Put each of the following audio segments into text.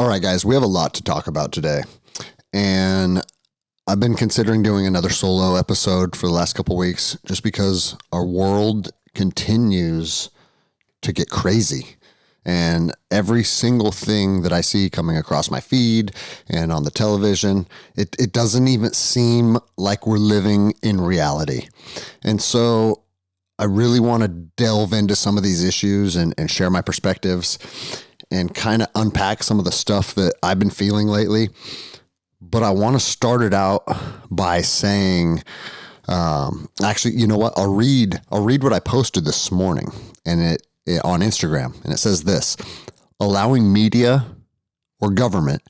All right, guys, we have a lot to talk about today. And I've been considering doing another solo episode for the last couple weeks just because our world continues to get crazy. And every single thing that I see coming across my feed and on the television, it doesn't even seem like we're living in reality. And so I really want to delve into some of these issues and share my perspectives and kind of unpack some of the stuff that I've been feeling lately. But I want to start it out by saying, actually, you know what? I'll read what I posted this morning and it on Instagram. And it says this: allowing media or government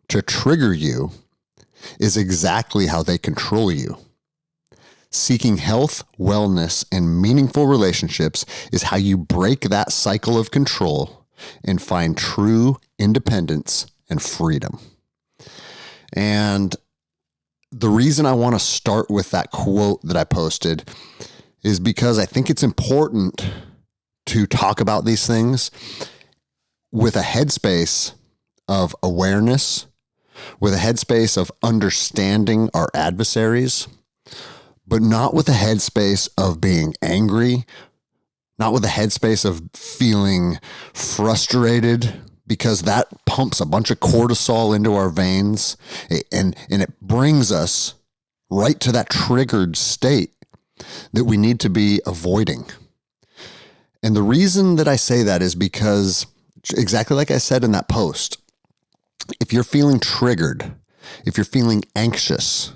to trigger you is exactly how they control you. Seeking health, wellness, and meaningful relationships is how you break that cycle of control and find true independence and freedom. And the reason I want to start with that quote that I posted is because I think it's important to talk about these things with a headspace of awareness, with a headspace of understanding our adversaries, but not with a headspace of being angry, not with a headspace of feeling frustrated, because that pumps a bunch of cortisol into our veins and it brings us right to that triggered state that we need to be avoiding. And the reason that I say that is because, exactly like I said in that post, if you're feeling triggered, if you're feeling anxious,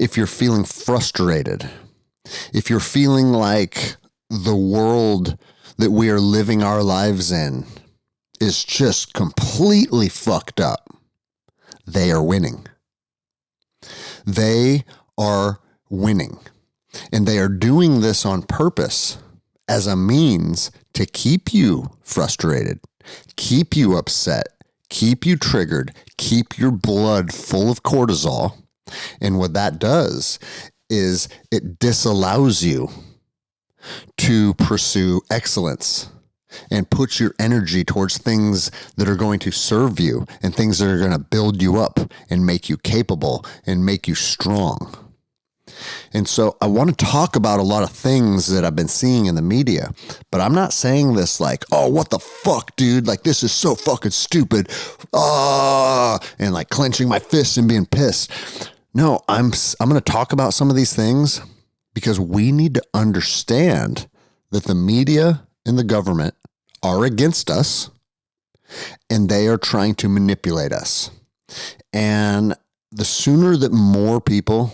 if you're feeling frustrated, if you're feeling like the world that we are living our lives in is just completely fucked up, they are winning. They are winning. And they are doing this on purpose as a means to keep you frustrated, keep you upset, keep you triggered, keep your blood full of cortisol. And what that does is it disallows you to pursue excellence and put your energy towards things that are going to serve you and things that are going to build you up and make you capable and make you strong. And so I want to talk about a lot of things that I've been seeing in the media, but I'm not saying this like, oh, what the fuck, dude? Like, this is so fucking stupid. And like clenching my fists and being pissed. No, I'm going to talk about some of these things because we need to understand that the media and the government are against us and they are trying to manipulate us. And the sooner that more people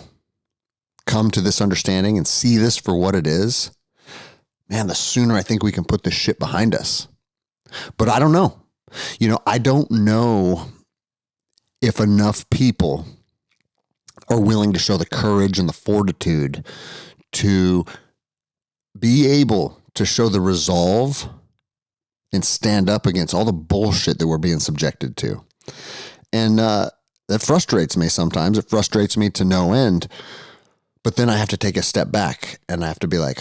come to this understanding and see this for what it is, man, the sooner I think we can put this shit behind us. But I don't know. I don't know if enough people are willing to show the courage and the fortitude to be able to show the resolve and stand up against all the bullshit that we're being subjected to. And that frustrates me sometimes. It frustrates me to no end. But then I have to take a step back and I have to be like,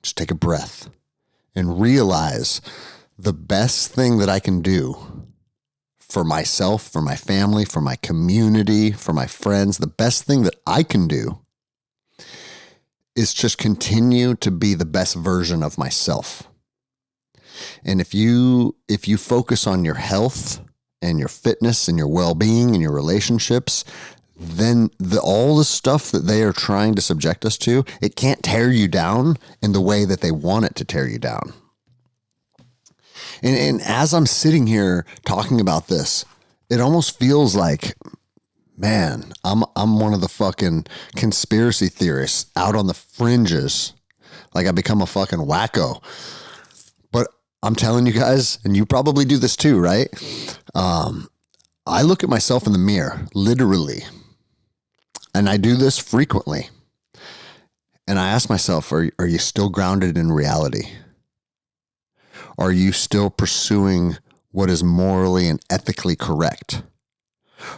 just take a breath and realize the best thing that I can do for myself, for my family, for my community, for my friends, the best thing that I can do is just continue to be the best version of myself. And if you focus on your health and your fitness and your well-being and your relationships, then all the stuff that they are trying to subject us to, it can't tear you down in the way that they want it to tear you down. And as I'm sitting here talking about this, it almost feels like, man, I'm one of the fucking conspiracy theorists out on the fringes. Like I become a fucking wacko. But I'm telling you guys, and you probably do this too, right? I look at myself in the mirror, literally. And I do this frequently. And I ask myself, are you still grounded in reality? Are you still pursuing what is morally and ethically correct?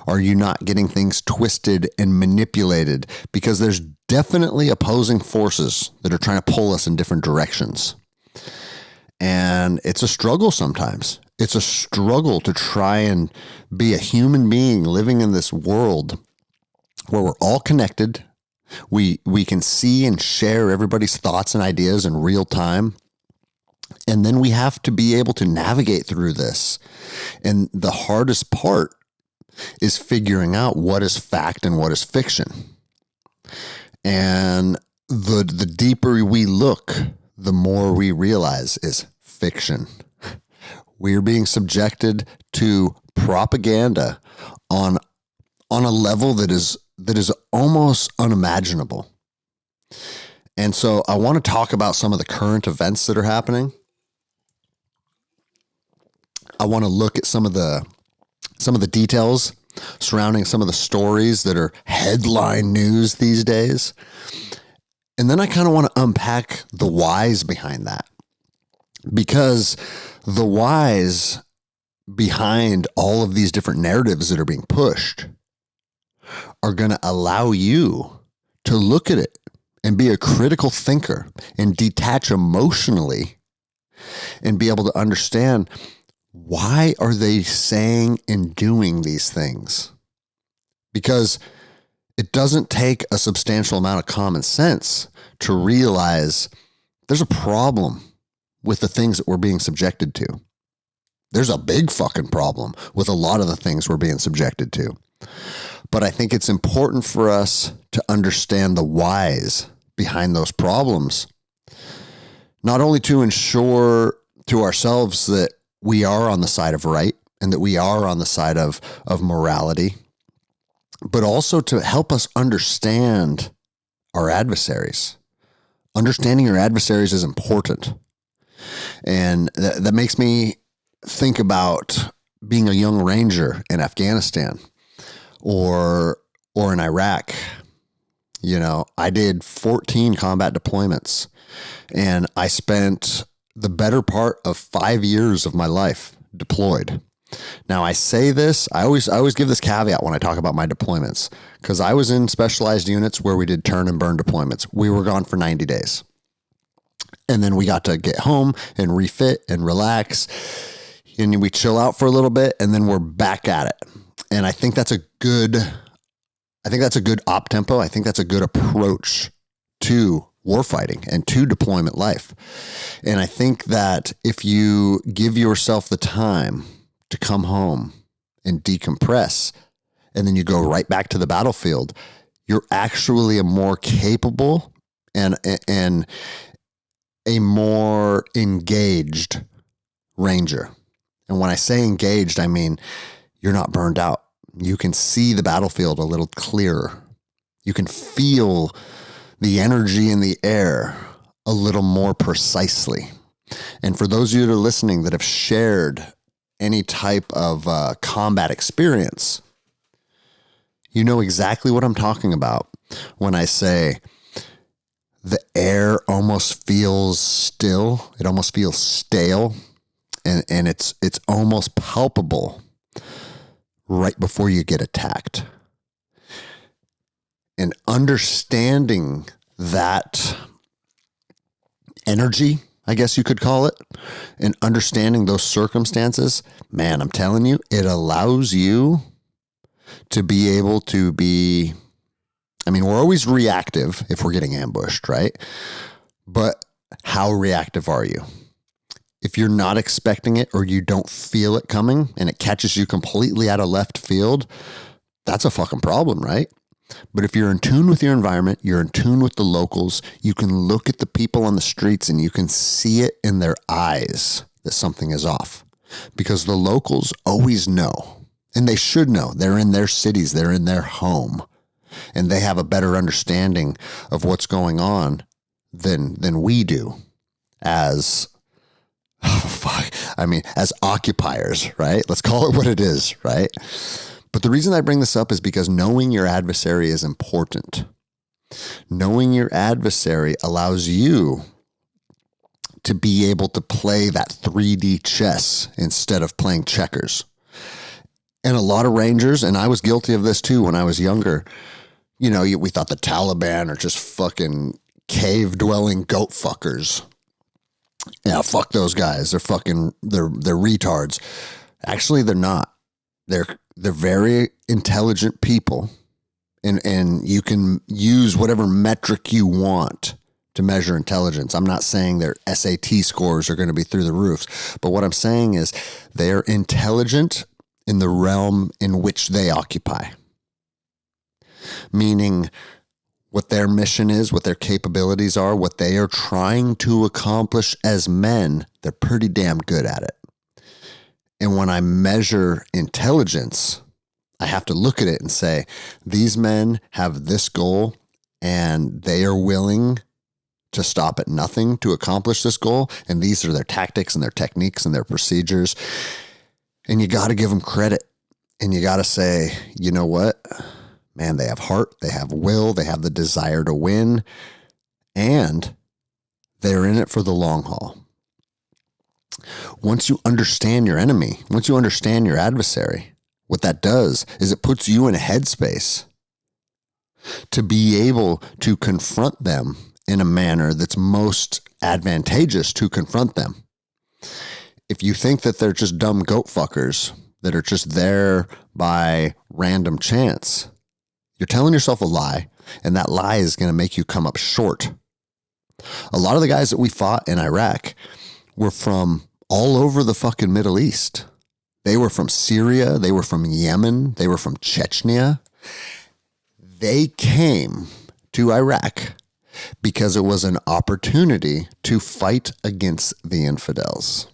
Are you not getting things twisted and manipulated? Because there's definitely opposing forces that are trying to pull us in different directions. And it's a struggle sometimes. It's a struggle to try and be a human being living in this world where we're all connected. We can see and share everybody's thoughts and ideas in real time. And then we have to be able to navigate through this. And the hardest part is figuring out what is fact and what is fiction. And the deeper we look, the more we realize is fiction. We're being subjected to propaganda on a level that is almost unimaginable. And so I want to talk about some of the current events that are happening. I want to look at some of the details surrounding some of the stories that are headline news these days. And then I kind of want to unpack the whys behind that. Because the whys behind all of these different narratives that are being pushed are going to allow you to look at it and be a critical thinker and detach emotionally and be able to understand, why are they saying and doing these things? Because it doesn't take a substantial amount of common sense to realize there's a problem with the things that we're being subjected to. There's a big fucking problem with a lot of the things we're being subjected to. But I think it's important for us to understand the whys behind those problems, not only to ensure to ourselves that we are on the side of right and that we are on the side of morality, but also to help us understand our adversaries. Understanding your adversaries is important. And that makes me think about being a young ranger in Afghanistan or in Iraq. You know, I did 14 combat deployments, and I spent the better part of 5 years of my life deployed. Now, I say this, I always give this caveat when I talk about my deployments, because I was in specialized units where we did turn and burn deployments. We were gone for 90 days. And then we got to get home and refit and relax. And we chill out for a little bit, and then we're back at it. And I think that's a good op tempo. I think that's a good approach to warfighting and to deployment life. And I think that if you give yourself the time to come home and decompress, and then you go right back to the battlefield, you're actually a more capable and a more engaged ranger. And when I say engaged, I mean, you're not burned out. You can see the battlefield a little clearer. You can feel the energy in the air a little more precisely. And for those of you that are listening that have shared any type of combat experience, you know exactly what I'm talking about when I say the air almost feels still. It almost feels stale. And it's almost palpable right before you get attacked. And understanding that energy, I guess you could call it, and understanding those circumstances, man, I'm telling you, it allows you to be able to be, I mean, we're always reactive if we're getting ambushed, right? But how reactive are you? If you're not expecting it or you don't feel it coming and it catches you completely out of left field, that's a fucking problem, right? But if you're in tune with your environment, you're in tune with the locals, you can look at the people on the streets and you can see it in their eyes that something is off, because the locals always know, and they should know. They're in their cities, they're in their home, and they have a better understanding of what's going on than we do as as occupiers, right? Let's call it what it is, right? But the reason I bring this up is because knowing your adversary is important. Knowing your adversary allows you to be able to play that 3D chess instead of playing checkers. And a lot of Rangers, and I was guilty of this too when I was younger, you know, we thought the Taliban are just fucking cave-dwelling goat fuckers. Yeah, fuck those guys. They're retards. Actually, they're not. They're very intelligent people, and you can use whatever metric you want to measure intelligence. I'm not saying their SAT scores are going to be through the roofs, but what I'm saying is they're intelligent in the realm in which they occupy. Meaning what their mission is, what their capabilities are, what they are trying to accomplish as men, they're pretty damn good at it. And when I measure intelligence, I have to look at it and say, these men have this goal and they are willing to stop at nothing to accomplish this goal. And these are their tactics and their techniques and their procedures. And you got to give them credit. And you got to say, you know what? Man, they have heart, they have will, they have the desire to win, and they're in it for the long haul. Once you understand your enemy, once you understand your adversary, what that does is it puts you in a headspace to be able to confront them in a manner that's most advantageous to confront them. If you think that they're just dumb goat fuckers that are just there by random chance, you're telling yourself a lie, and that lie is going to make you come up short. A lot of the guys that we fought in Iraq were from all over the fucking Middle East. They were from Syria. They were from Yemen. They were from Chechnya. They came to Iraq because it was an opportunity to fight against the infidels,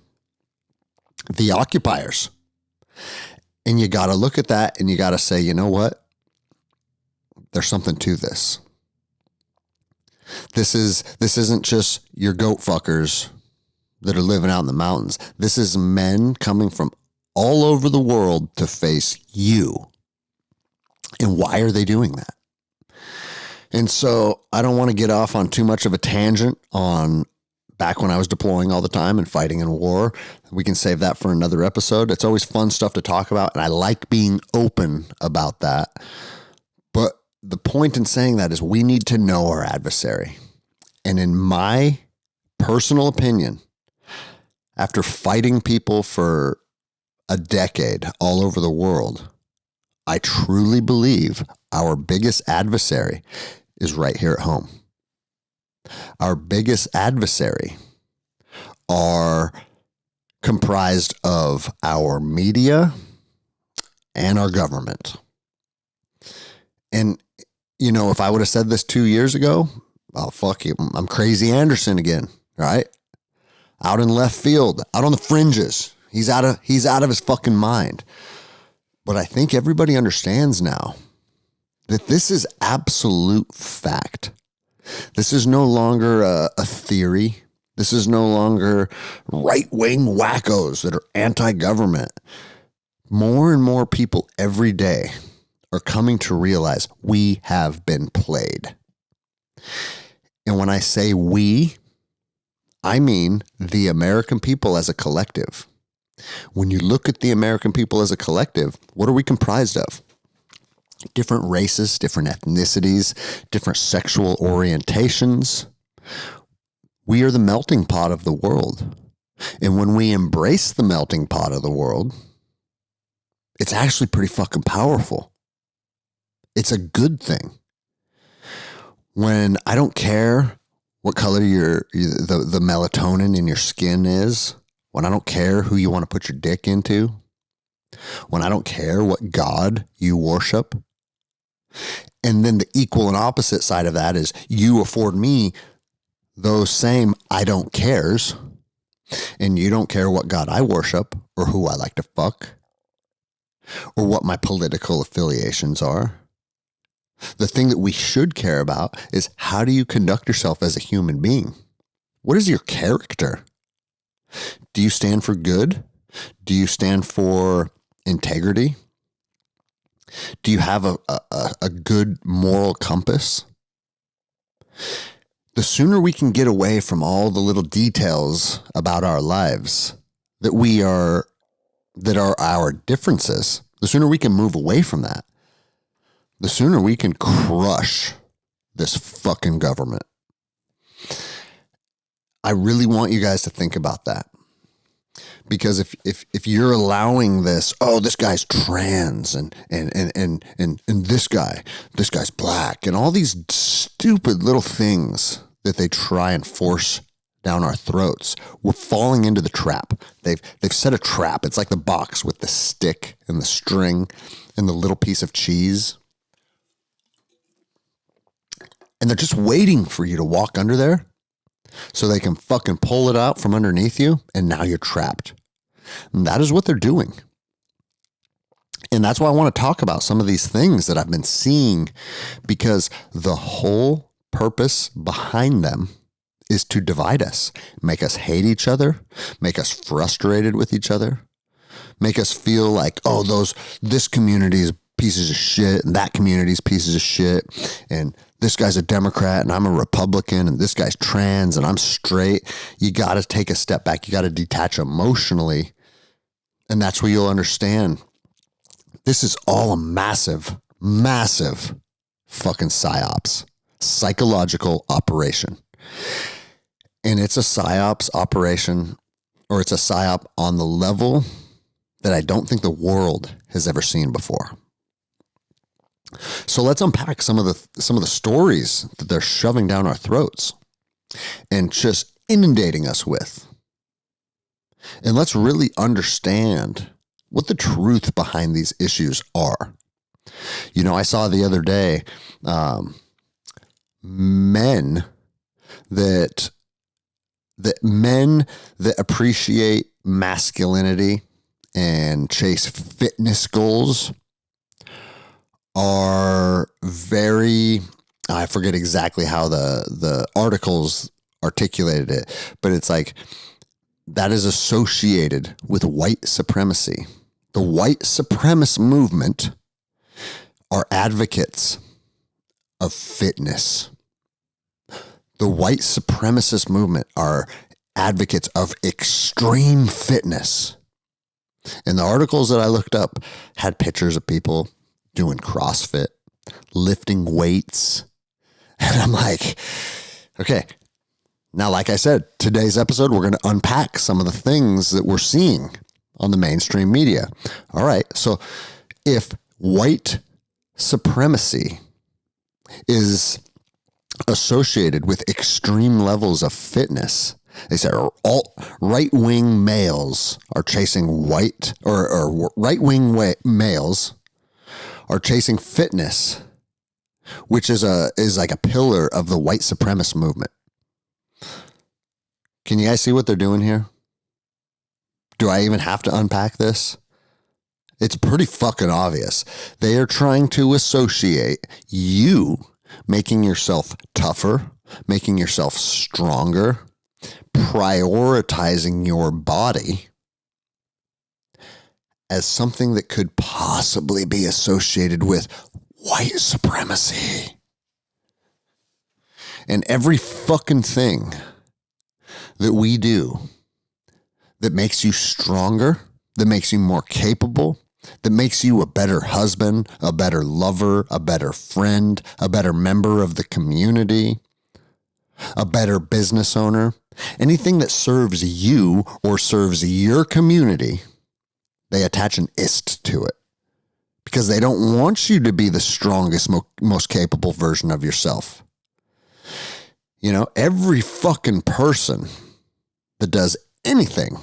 the occupiers. And you got to look at that and you got to say, you know what? There's something to this. This isn't just your goat fuckers that are living out in the mountains. This is men coming from all over the world to face you. And why are they doing that? And so I don't want to get off on too much of a tangent on back when I was deploying all the time and fighting in war. We can save that for another episode. It's always fun stuff to talk about, and I like being open about that. But the point in saying that is we need to know our adversary. And in my personal opinion, after fighting people for a decade all over the world, I truly believe our biggest adversary is right here at home. Our biggest adversary are comprised of our media and our government. And, you know, if I would have said this 2 years ago, oh, fuck you, I'm Crazy Anderson again, right? Out in left field, out on the fringes. He's out of his fucking mind. But I think everybody understands now that this is absolute fact. This is no longer a theory. This is no longer right-wing wackos that are anti-government. More and more people every day are coming to realize we have been played. And when I say we, I mean the American people as a collective. When you look at the American people as a collective, what are we comprised of? Different races, different ethnicities, different sexual orientations. We are the melting pot of the world. And when we embrace the melting pot of the world, it's actually pretty fucking powerful. It's a good thing. When I don't care what color the melatonin in your skin is, when I don't care who you want to put your dick into, when I don't care what God you worship, and then the equal and opposite side of that is you afford me those same I don't cares, and you don't care what God I worship or who I like to fuck or what my political affiliations are. The thing that we should care about is how do you conduct yourself as a human being? What is your character? Do you stand for good? Do you stand for integrity? Do you have a good moral compass? The sooner we can get away from all the little details about our lives that are our differences, the sooner we can move away from that, the sooner we can crush this fucking government. I really want you guys to think about that. Because if you're allowing this, oh, this guy's trans and this guy's black and all these stupid little things that they try and force down our throats, we're falling into the trap. They've set a trap. It's like the box with the stick and the string and the little piece of cheese. And they're just waiting for you to walk under there so they can fucking pull it out from underneath you, and now you're trapped. And that is what they're doing. And that's why I want to talk about some of these things that I've been seeing, because the whole purpose behind them is to divide us, make us hate each other, make us frustrated with each other, make us feel like, oh, this community is pieces of shit and that community's pieces of shit, and this guy's a Democrat and I'm a Republican, and this guy's trans and I'm straight. You got to take a step back. You got to detach emotionally. And that's where you'll understand this is all a massive, massive fucking psyops, psychological operation. And it's a psyops operation, or it's a psyop on the level that I don't think the world has ever seen before. So let's unpack some of the stories that they're shoving down our throats and just inundating us with. And let's really understand what the truth behind these issues are. You know, I saw the other day men that appreciate masculinity and chase fitness goals are very, I forget exactly how the articles articulated it, but it's like that is associated with white supremacy. The white supremacist movement are advocates of fitness. The white supremacist movement are advocates of extreme fitness. And the articles that I looked up had pictures of people doing CrossFit, lifting weights. And I'm like, okay, now, like I said, today's episode, we're going to unpack some of the things that we're seeing on the mainstream media. All right. So if white supremacy is associated with extreme levels of fitness, they say right-wing males are chasing right-wing males are chasing fitness, which is like a pillar of the white supremacist movement. Can you guys see what they're doing here? Do I even have to unpack this? It's pretty fucking obvious. They are trying to associate you making yourself tougher, making yourself stronger, prioritizing your body as something that could possibly be associated with white supremacy. And every fucking thing that we do that makes you stronger, that makes you more capable, that makes you a better husband, a better lover, a better friend, a better member of the community, a better business owner, anything that serves you or serves your community, they attach an ist to it because they don't want you to be the strongest, most capable version of yourself. You know, every fucking person that does anything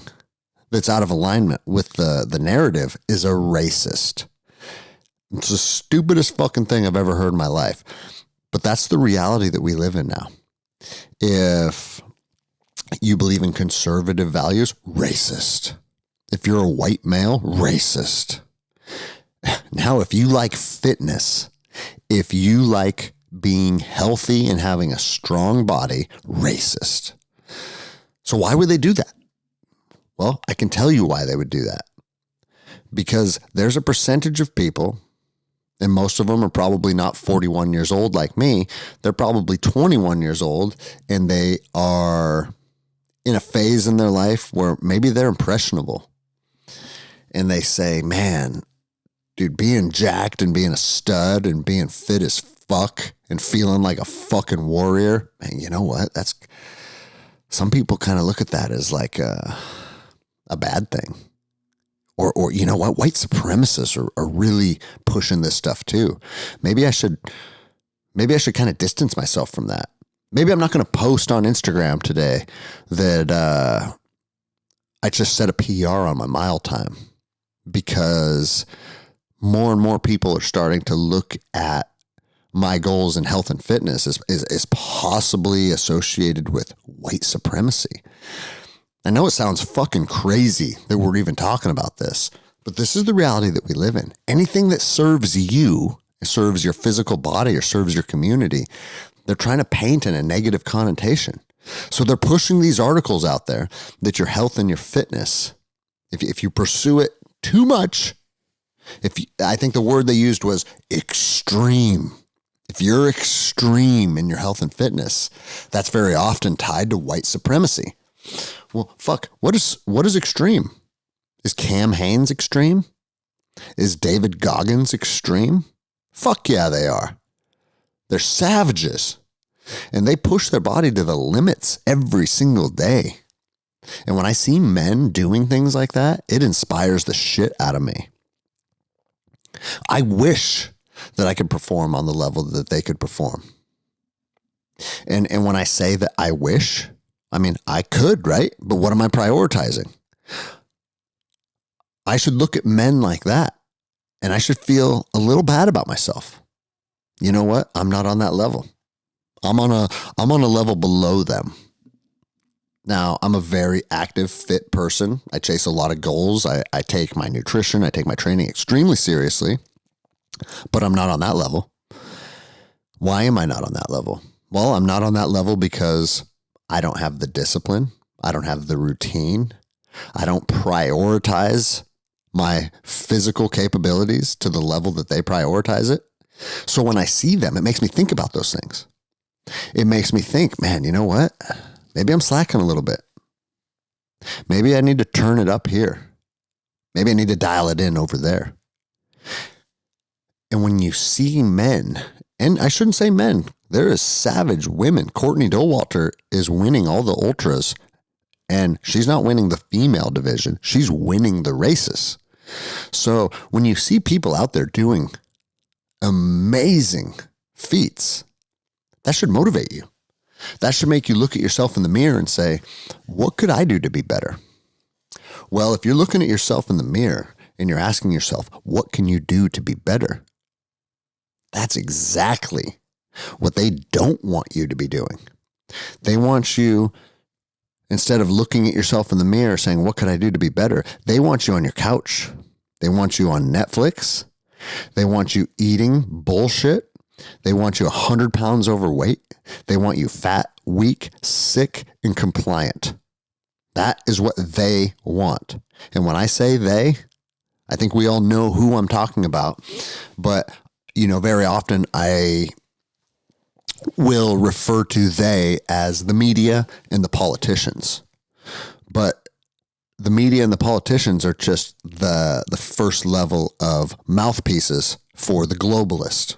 that's out of alignment with the narrative is a racist. It's the stupidest fucking thing I've ever heard in my life. But that's the reality that we live in now. If you believe in conservative values, racist. If you're a white male, racist. Now, if you like fitness, if you like being healthy and having a strong body, racist. So why would they do that? Well, I can tell you why they would do that. Because there's a percentage of people, and most of them are probably not 41 years old like me. They're probably 21 years old, and they are in a phase in their life where maybe they're impressionable. And they say, man, dude, being jacked and being a stud and being fit as fuck and feeling like a fucking warrior, man, you know what? That's some people kind of look at that as like a bad thing. Or you know what? White supremacists are really pushing this stuff too. Maybe I should kind of distance myself from that. Maybe I'm not going to post on Instagram today that I just set a PR on my mile time, because more and more people are starting to look at my goals in health and fitness as possibly associated with white supremacy. I know it sounds fucking crazy that we're even talking about this, but this is the reality that we live in. Anything that serves you, serves your physical body or serves your community, they're trying to paint in a negative connotation. So they're pushing these articles out there that your health and your fitness, if you pursue it too much, I think the word they used was extreme. If you're extreme in your health and fitness, that's very often tied to white supremacy. Well, fuck, what is extreme? Is Cam Hanes extreme? Is David Goggins extreme? Fuck yeah, they are. They're savages. And they push their body to the limits every single day. And when I see men doing things like that, it inspires the shit out of me. I wish that I could perform on the level that they could perform. And when I say that I wish, I mean, I could, right? But what am I prioritizing? I should look at men like that, and I should feel a little bad about myself. You know what? I'm not on that level. I'm on a level below them. Now, I'm a very active, fit person. I chase a lot of goals. I take my nutrition, I take my training extremely seriously, but I'm not on that level. Why am I not on that level? Well, I'm not on that level because I don't have the discipline. I don't have the routine. I don't prioritize my physical capabilities to the level that they prioritize it. So when I see them, it makes me think about those things. It makes me think, man, you know what? Maybe I'm slacking a little bit. Maybe I need to turn it up here. Maybe I need to dial it in over there. And when you see men, and I shouldn't say men, there is savage women. Courtney Dowalter is winning all the ultras, and she's not winning the female division. She's winning the races. So when you see people out there doing amazing feats, that should motivate you. That should make you look at yourself in the mirror and say, what could I do to be better? Well, if you're looking at yourself in the mirror and you're asking yourself, what can you do to be better? That's exactly what they don't want you to be doing. They want you, instead of looking at yourself in the mirror saying, what could I do to be better? They want you on your couch. They want you on Netflix. They want you eating bullshit. They want you 100 pounds overweight. They want you fat, weak, sick, and compliant. That is what they want. And when I say they, I think we all know who I'm talking about. But, you know, very often I will refer to they as the media and the politicians. But the media and the politicians are just the first level of mouthpieces for the globalist.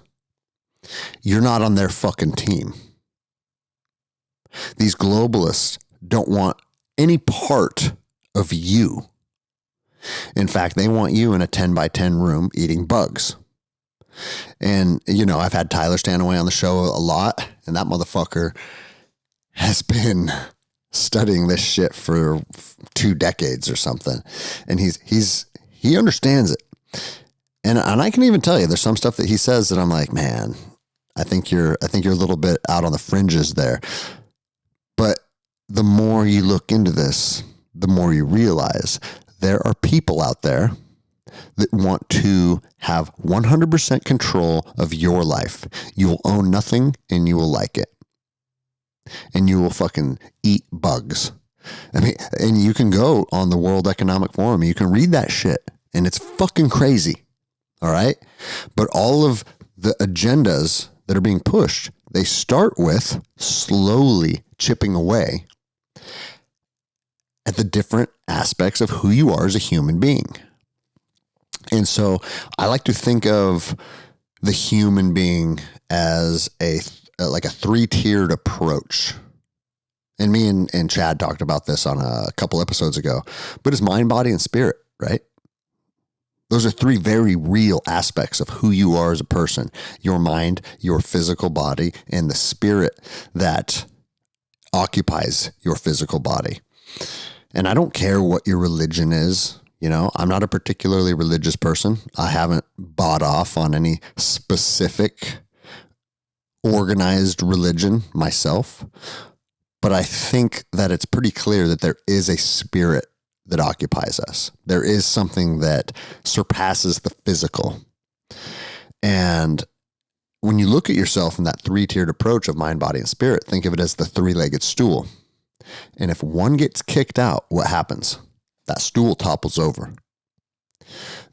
You're not on their fucking team. These globalists don't want any part of you. In fact, they want you in a 10 by 10 room eating bugs. And, you know, I've had Tyler Stanaway on the show a lot, and that motherfucker has been studying this shit for 2 decades or something. And he understands it. And I can even tell you, there's some stuff that he says that I'm like, man, I think you're a little bit out on the fringes there. But the more you look into this, the more you realize there are people out there that want to have 100% control of your life. You will own nothing and you will like it. And you will fucking eat bugs. I mean, and you can go on the World Economic Forum. You can read that shit and it's fucking crazy. All right. But all of the agendas that are being pushed, they start with slowly chipping away at the different aspects of who you are as a human being. And so I like to think of the human being as a 3-tiered approach. And me and Chad talked about this on a couple episodes ago, but it's mind, body, and spirit, right? Those are three very real aspects of who you are as a person: your mind, your physical body, and the spirit that occupies your physical body. And I don't care what your religion is. You know, I'm not a particularly religious person. I haven't bought off on any specific organized religion myself. But I think that it's pretty clear that there is a spirit that occupies us. There is something that surpasses the physical. And when you look at yourself in that three-tiered approach of mind, body, and spirit, think of it as the three-legged stool. And if one gets kicked out, what happens? That stool topples over.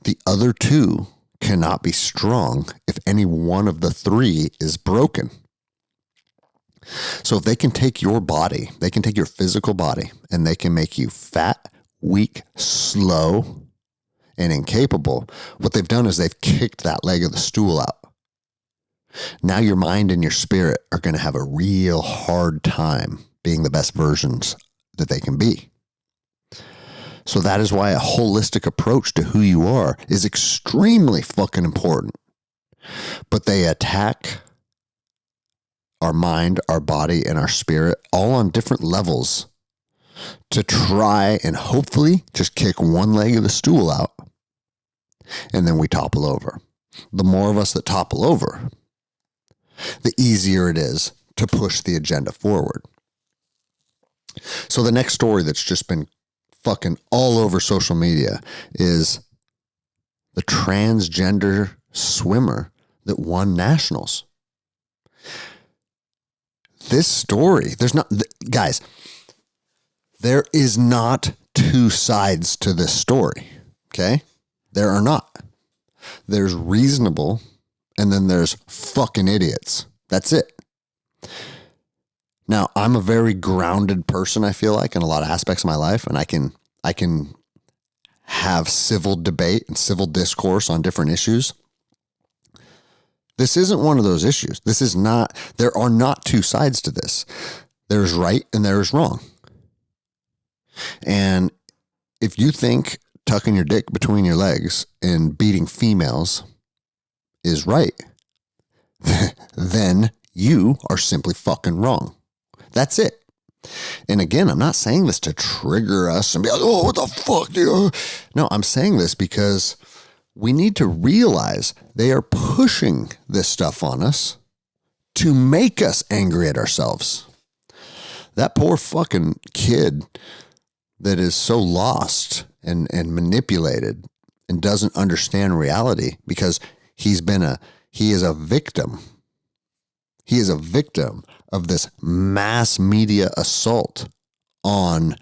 The other two cannot be strong if any one of the three is broken. So if they can take your body, they can take your physical body, and they can make you fat, weak, slow, and incapable, what they've done is they've kicked that leg of the stool out. Now your mind and your spirit are going to have a real hard time being the best versions that they can be. So that is why a holistic approach to who you are is extremely fucking important. But they attack our mind, our body, and our spirit all on different levels to try and hopefully just kick one leg of the stool out, and then we topple over. The more of us that topple over, the easier it is to push the agenda forward. So the next story that's just been fucking all over social media is the transgender swimmer that won nationals. This story, guys, there is not two sides to this story, okay? There are not. There's reasonable, and then there's fucking idiots. That's it. Now, I'm a very grounded person, I feel like, in a lot of aspects of my life, and I can have civil debate and civil discourse on different issues. This isn't one of those issues. There are not two sides to this. There's right and there's wrong. And if you think tucking your dick between your legs and beating females is right, then you are simply fucking wrong. That's it. And again, I'm not saying this to trigger us and be like, oh, what the fuck, dude? No, I'm saying this because we need to realize they are pushing this stuff on us to make us angry at ourselves. That poor fucking kid that is so lost and manipulated and doesn't understand reality because he is a victim. He is a victim of this mass media assault on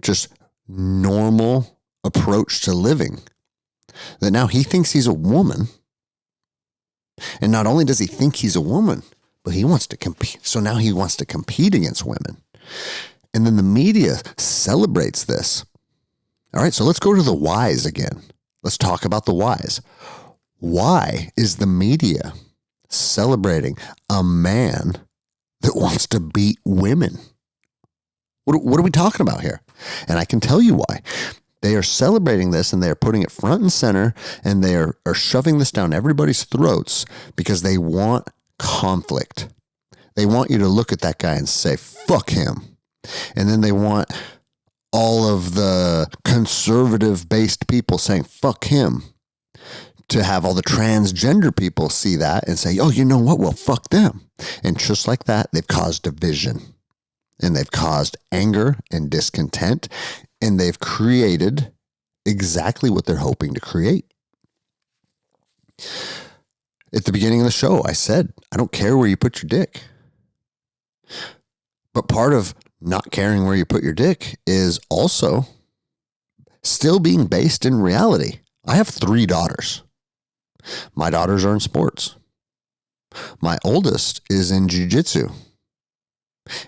just normal approach to living. That now he thinks he's a woman. And not only does he think he's a woman, but he wants to compete. So now he wants to compete against women. And then the media celebrates this. All right, so let's go to the whys again. Let's talk about the whys. Why is the media celebrating a man that wants to beat women? What are we talking about here? And I can tell you why. They are celebrating this and they are putting it front and center, and they are shoving this down everybody's throats because they want conflict. They want you to look at that guy and say, fuck him. And then they want all of the conservative-based people saying, fuck him, to have all the transgender people see that and say, oh, you know what? Well, fuck them. And just like that, they've caused division, and they've caused anger and discontent, and they've created exactly what they're hoping to create. At the beginning of the show, I said, I don't care where you put your dick. But part of not caring where you put your dick is also still being based in reality. I have 3 daughters. My daughters are in sports. My oldest is in jiu-jitsu.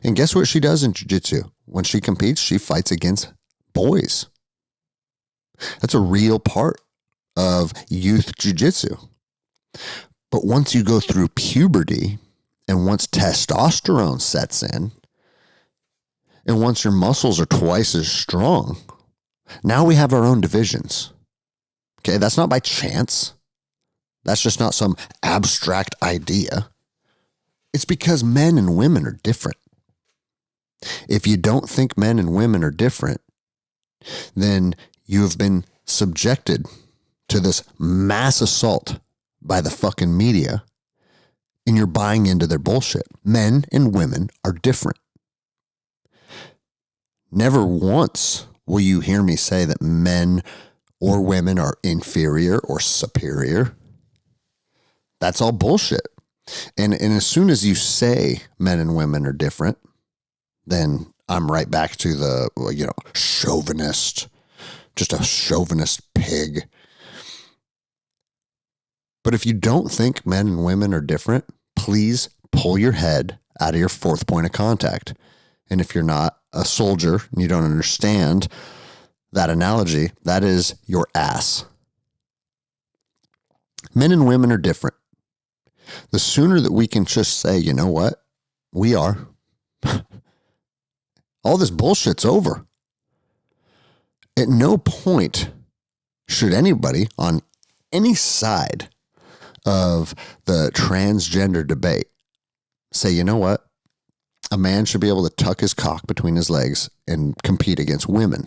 And guess what she does in jiu-jitsu? When she competes, she fights against boys. That's a real part of youth jiu-jitsu. But once you go through puberty and once testosterone sets in, And once your muscles are twice as strong, now we have our own divisions. Okay, that's not by chance. That's just not some abstract idea. It's because men and women are different. If you don't think men and women are different, then you have been subjected to this mass assault by the fucking media, and you're buying into their bullshit. Men and women are different. Never once will you hear me say that men or women are inferior or superior. That's all bullshit. And as soon as you say men and women are different, then I'm right back to the, chauvinist, just a chauvinist pig. But if you don't think men and women are different, please pull your head out of your fourth point of contact. And if you're not a soldier and you don't understand that analogy, that is your ass. Men and women are different. The sooner that we can just say, you know what, we are. All this bullshit's over. At no point should anybody on any side of the transgender debate say, you know what, a man should be able to tuck his cock between his legs and compete against women.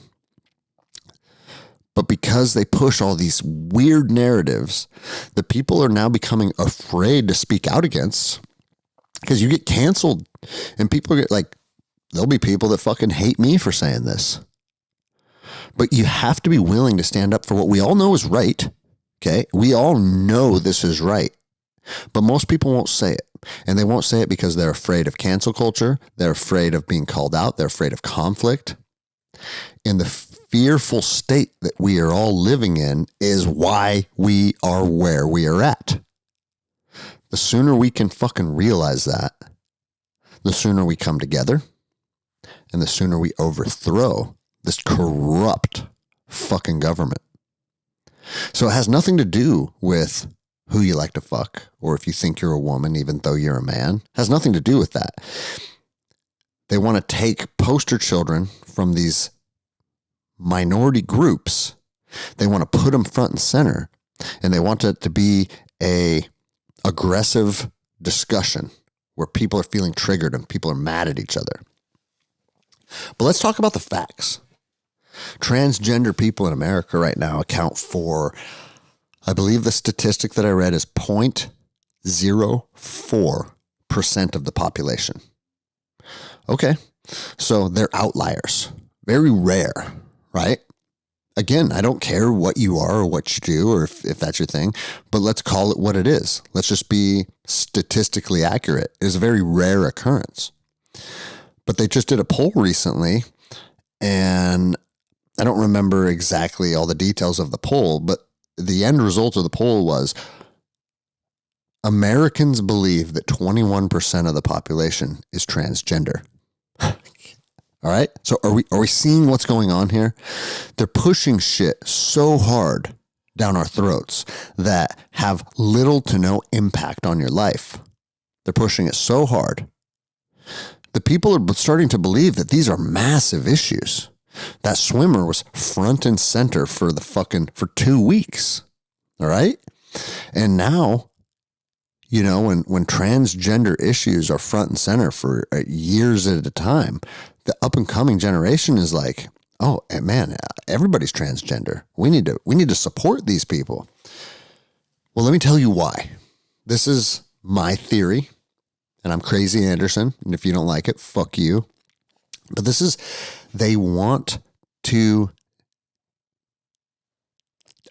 But because they push all these weird narratives that people are now becoming afraid to speak out against, because you get canceled and people get like, there'll be people that fucking hate me for saying this. But you have to be willing to stand up for what we all know is right. Okay. We all know this is right, but most people won't say it. And they won't say it because they're afraid of cancel culture. They're afraid of being called out. They're afraid of conflict. And the fearful state that we are all living in is why we are where we are at. The sooner we can fucking realize that, the sooner we come together and the sooner we overthrow this corrupt fucking government. So it has nothing to do with who you like to fuck or if you think you're a woman, even though you're a man. It has nothing to do with that. They want to take poster children from these minority groups. They want to put them front and center, and they want it to be a aggressive discussion where people are feeling triggered and people are mad at each other. But let's talk about the facts. Transgender people in America right now account for, I believe the statistic that I read is 0.04% of the population. Okay, so they're outliers. Very rare, right? Again, I don't care what you are or what you do or if that's your thing, but let's call it what it is. Let's just be statistically accurate. It is a very rare occurrence. But they just did a poll recently, and I don't remember exactly all the details of the poll, but the end result of the poll was Americans believe that 21% of the population is transgender. All right. So are we seeing what's going on here? They're pushing shit so hard down our throats that have little to no impact on your life. They're pushing it so hard. The people are starting to believe that these are massive issues. That swimmer was front and center for 2 weeks. All right. And now, when transgender issues are front and center for years at a time, the up and coming generation is like, oh man, everybody's transgender. We need to support these people. Well, let me tell you why. This is my theory, and I'm Crazy Anderson. And if you don't like it, fuck you. But they want to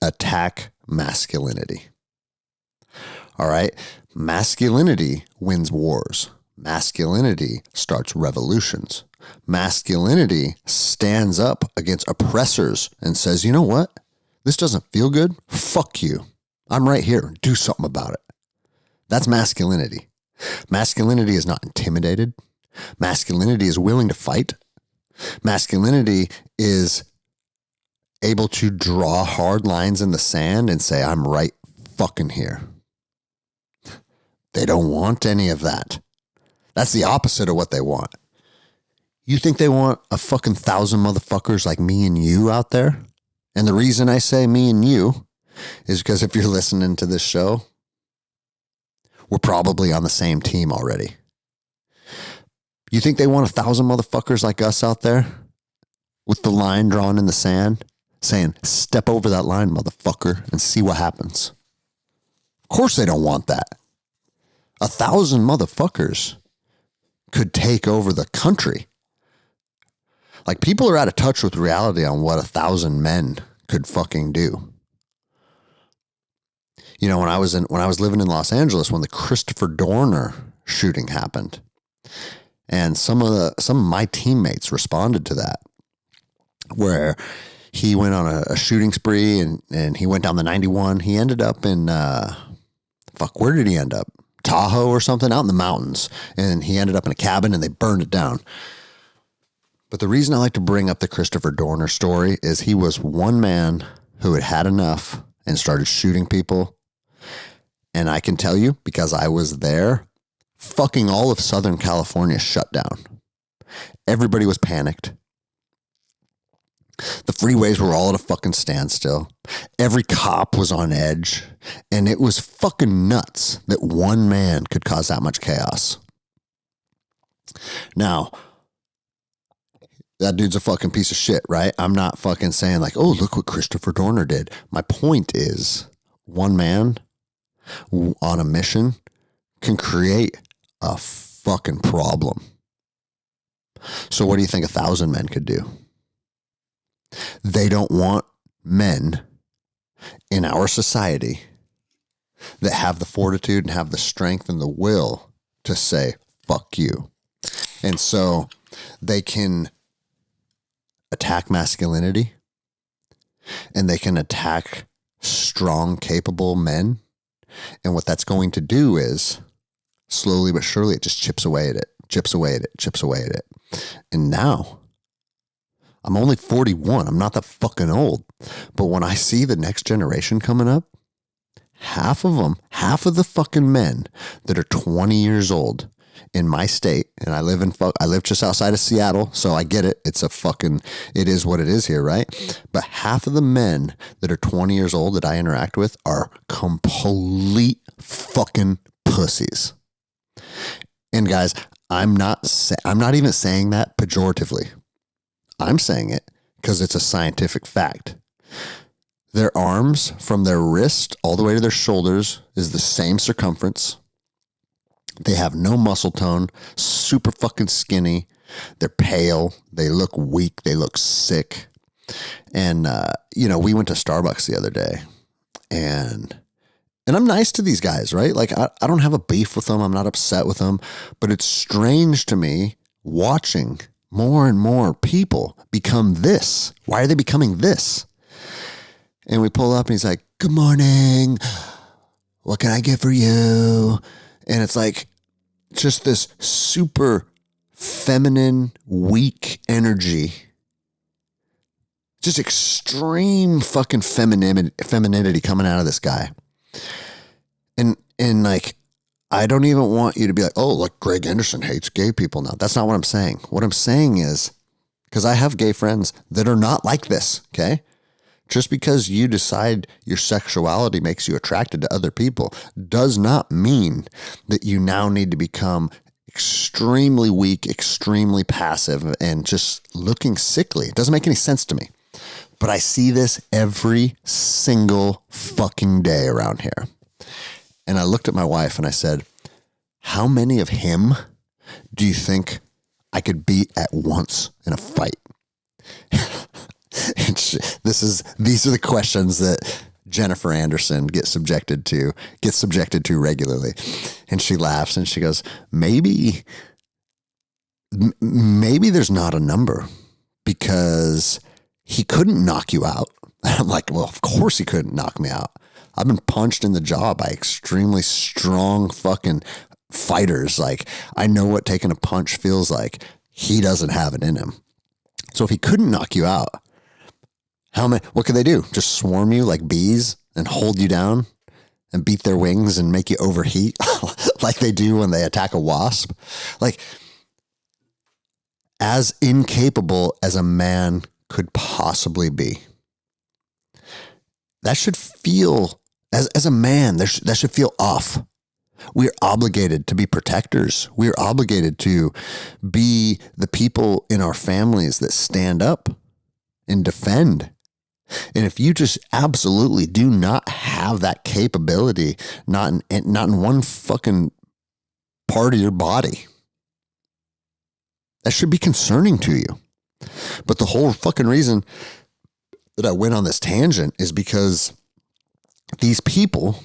attack masculinity. All right. Masculinity wins wars. Masculinity starts revolutions. Masculinity stands up against oppressors and says, you know what? This doesn't feel good. Fuck you. I'm right here. Do something about it. That's masculinity. Masculinity is not intimidated. Masculinity is willing to fight. Masculinity is able to draw hard lines in the sand and say, I'm right fucking here. They don't want any of that. That's the opposite of what they want. You think they want a fucking 1,000 motherfuckers like me and you out there? And the reason I say me and you is because if you're listening to this show, we're probably on the same team already. You think they want 1,000 motherfuckers like us out there with the line drawn in the sand saying, step over that line, motherfucker, and see what happens? Of course they don't want that. 1,000 motherfuckers could take over the country. Like, people are out of touch with reality on what 1,000 men could fucking do. You know, when I was living in Los Angeles, when the Christopher Dorner shooting happened, and some of my teammates responded to that, where he went on a shooting spree and he went down the 91. He ended up in where did he end up? Tahoe or something, out in the mountains, and he ended up in a cabin and they burned it down. But the reason I like to bring up the Christopher Dorner story is he was one man who had had enough and started shooting people. And I can tell you, because I was there, fucking all of Southern California shut down. Everybody was panicked. The freeways were all at a fucking standstill. Every cop was on edge. And it was fucking nuts that one man could cause that much chaos. Now, that dude's a fucking piece of shit, right? I'm not fucking saying like, oh, look what Christopher Dorner did. My point is, one man on a mission can create a fucking problem. So what do you think 1,000 men could do? They don't want men in our society that have the fortitude and have the strength and the will to say, fuck you. And so they can attack masculinity, and they can attack strong, capable men. And what that's going to do is, slowly but surely, it just chips away at it. And now, I'm only 41. I'm not that fucking old. But when I see the next generation coming up, half of the fucking men that are 20 years old in my state, and I live just outside of Seattle, so I get it. It is what it is here, right? But half of the men that are 20 years old that I interact with are complete fucking pussies. And guys, I'm not even saying that pejoratively. I'm saying it because it's a scientific fact. Their arms from their wrist all the way to their shoulders is the same circumference. They have no muscle tone, super fucking skinny. They're pale. They look weak. They look sick. And, we went to Starbucks the other day, and I'm nice to these guys, right? Like, I don't have a beef with them. I'm not upset with them, but it's strange to me watching more and more people become this. Why are they becoming this? And we pull up and he's like, good morning. What can I get for you? And it's like just this super feminine, weak energy. Just extreme fucking femininity coming out of this guy. And like, I don't even want you to be like, oh, like Greg Anderson hates gay people now. That's not what I'm saying. What I'm saying is, because I have gay friends that are not like this, okay? Just because you decide your sexuality makes you attracted to other people does not mean that you now need to become extremely weak, extremely passive, and just looking sickly. It doesn't make any sense to me. But I see this every single fucking day around here. And I looked at my wife and I said, how many of him do you think I could beat at once in a fight? And these are the questions that Jennifer Anderson gets subjected to regularly. And she laughs and she goes, maybe there's not a number, because he couldn't knock you out. I'm like, well, of course he couldn't knock me out. I've been punched in the jaw by extremely strong fucking fighters. Like, I know what taking a punch feels like. He doesn't have it in him. So if he couldn't knock you out, what could they do? Just swarm you like bees and hold you down and beat their wings and make you overheat like they do when they attack a wasp? Like, as incapable as a man could possibly be. That should feel, as a man, that should feel off. We're obligated to be protectors. We're obligated to be the people in our families that stand up and defend. And if you just absolutely do not have that capability, not in one fucking part of your body, that should be concerning to you. But the whole fucking reason that I went on this tangent is because these people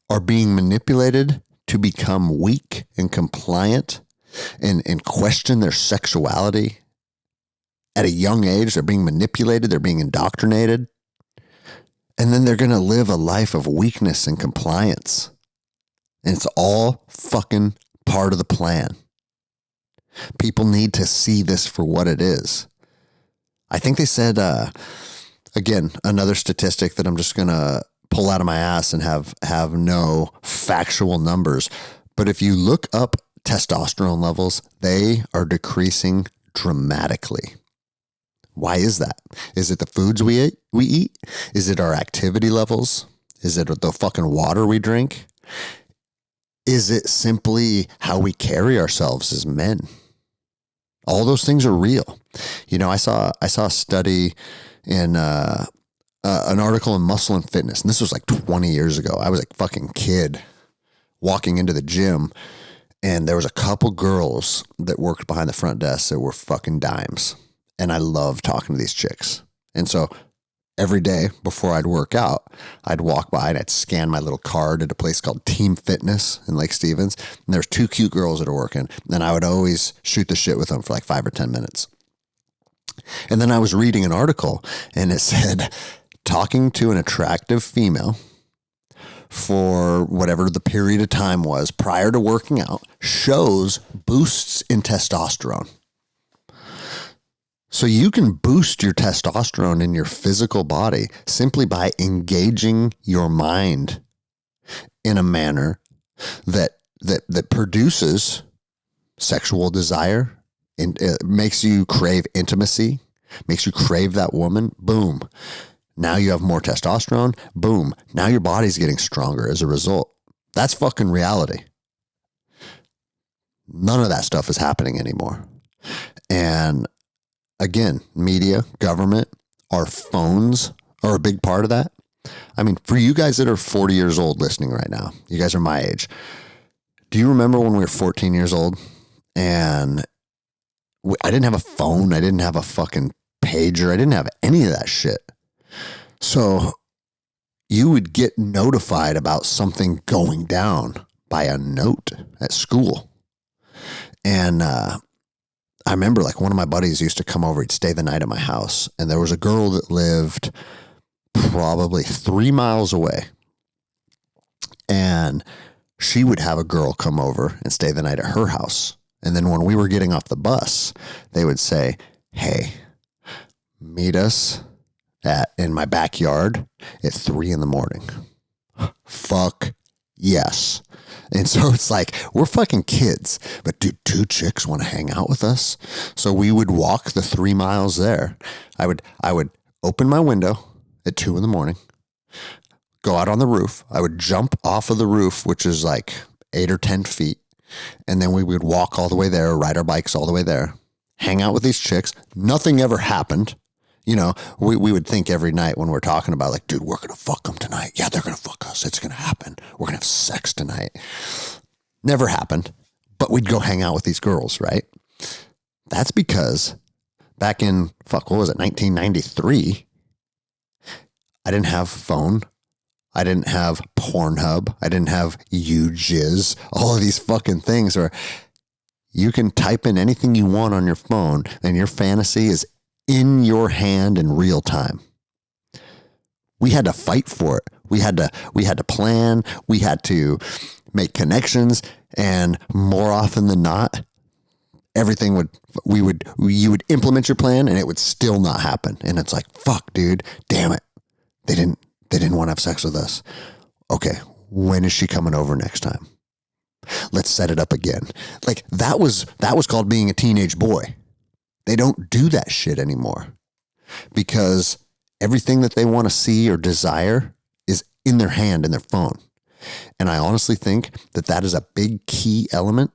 are being manipulated to become weak and compliant and question their sexuality. At a young age, they're being manipulated, they're being indoctrinated, and then they're going to live a life of weakness and compliance. And it's all fucking part of the plan. People need to see this for what it is. I think they said, again, another statistic that I'm just going to pull out of my ass and have no factual numbers. But if you look up testosterone levels, they are decreasing dramatically. Why is that? Is it the foods we eat? Is it our activity levels? Is it the fucking water we drink? Is it simply how we carry ourselves as men? All those things are real. You know, I saw a study in an article in Muscle and Fitness, and this was like 20 years ago. I was a fucking kid walking into the gym, and there was a couple girls that worked behind the front desk that were fucking dimes. And I love talking to these chicks. And so every day before I'd work out, I'd walk by and I'd scan my little card at a place called Team Fitness in Lake Stevens. And there's two cute girls that are working. And I would always shoot the shit with them for like 5 or 10 minutes. And then I was reading an article and it said, talking to an attractive female for whatever the period of time was prior to working out shows boosts in testosterone. So you can boost your testosterone in your physical body simply by engaging your mind in a manner that produces sexual desire and makes you crave intimacy, makes you crave that woman. Boom. Now you have more testosterone. Boom. Now your body's getting stronger as a result. That's fucking reality. None of that stuff is happening anymore. And again, media, government, our phones are a big part of that. I mean, for you guys that are 40 years old listening right now, you guys are my age. Do you remember when we were 14 years old and I didn't have a phone? I didn't have a fucking pager. I didn't have any of that shit. So you would get notified about something going down by a note at school. And, I remember like one of my buddies used to come over, he'd stay the night at my house. And there was a girl that lived probably 3 miles away. And she would have a girl come over and stay the night at her house. And then when we were getting off the bus, they would say, hey, meet us in my backyard at 3 a.m. Fuck yes. And so it's like, we're fucking kids, but dude, 2 chicks want to hang out with us. So we would walk the 3 miles there. I would open my window at 2 a.m, go out on the roof. I would jump off of the roof, which is like 8 or 10 feet. And then we would walk all the way there, ride our bikes all the way there, hang out with these chicks. Nothing ever happened. You know, we would think every night when we're talking about like, dude, we're going to fuck them tonight. Yeah, they're going to fuck us. It's going to happen. We're going to have sex tonight. Never happened, but we'd go hang out with these girls, right? That's because back in, what was it, 1993, I didn't have phone. I didn't have Pornhub. I didn't have YouJizz. All of these fucking things where you can type in anything you want on your phone and your fantasy is in your hand in real time. We had to fight for it. We had to plan. We had to make connections, and more often than not, you would implement your plan and it would still not happen. And it's like, fuck, dude, damn it. They didn't want to have sex with us. Okay, when is she coming over next time? Let's set it up again. Like that was called being a teenage boy. They don't do that shit anymore because everything that they want to see or desire is in their hand, in their phone. And I honestly think that that is a big key element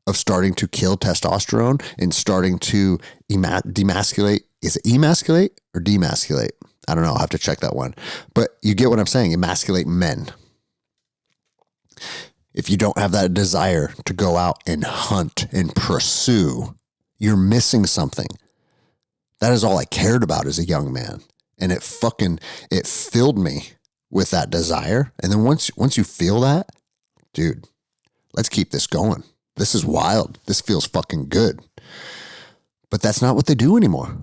of starting to kill testosterone and starting to demasculate. Is it emasculate or demasculate? I don't know. I'll have to check that one. But you get what I'm saying. Emasculate men. If you don't have that desire to go out and hunt and pursue, you're missing something. That is all I cared about as a young man. And it filled me with that desire. And then once you feel that, dude, let's keep this going. This is wild. This feels fucking good. But that's not what they do anymore.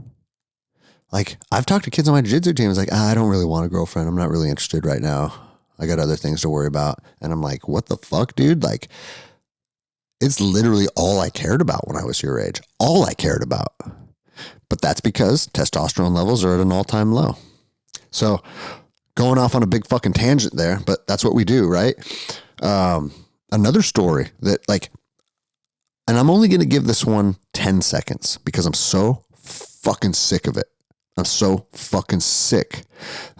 Like, I've talked to kids on my jiu-jitsu team. It's like, I don't really want a girlfriend. I'm not really interested right now. I got other things to worry about. And I'm like, what the fuck, dude? Like, it's literally all I cared about when I was your age. All I cared about. But that's because testosterone levels are at an all-time low. So going off on a big fucking tangent there, but that's what we do, right? Another story that, like, and I'm only going to give this one 10 seconds because I'm so fucking sick of it. I'm so fucking sick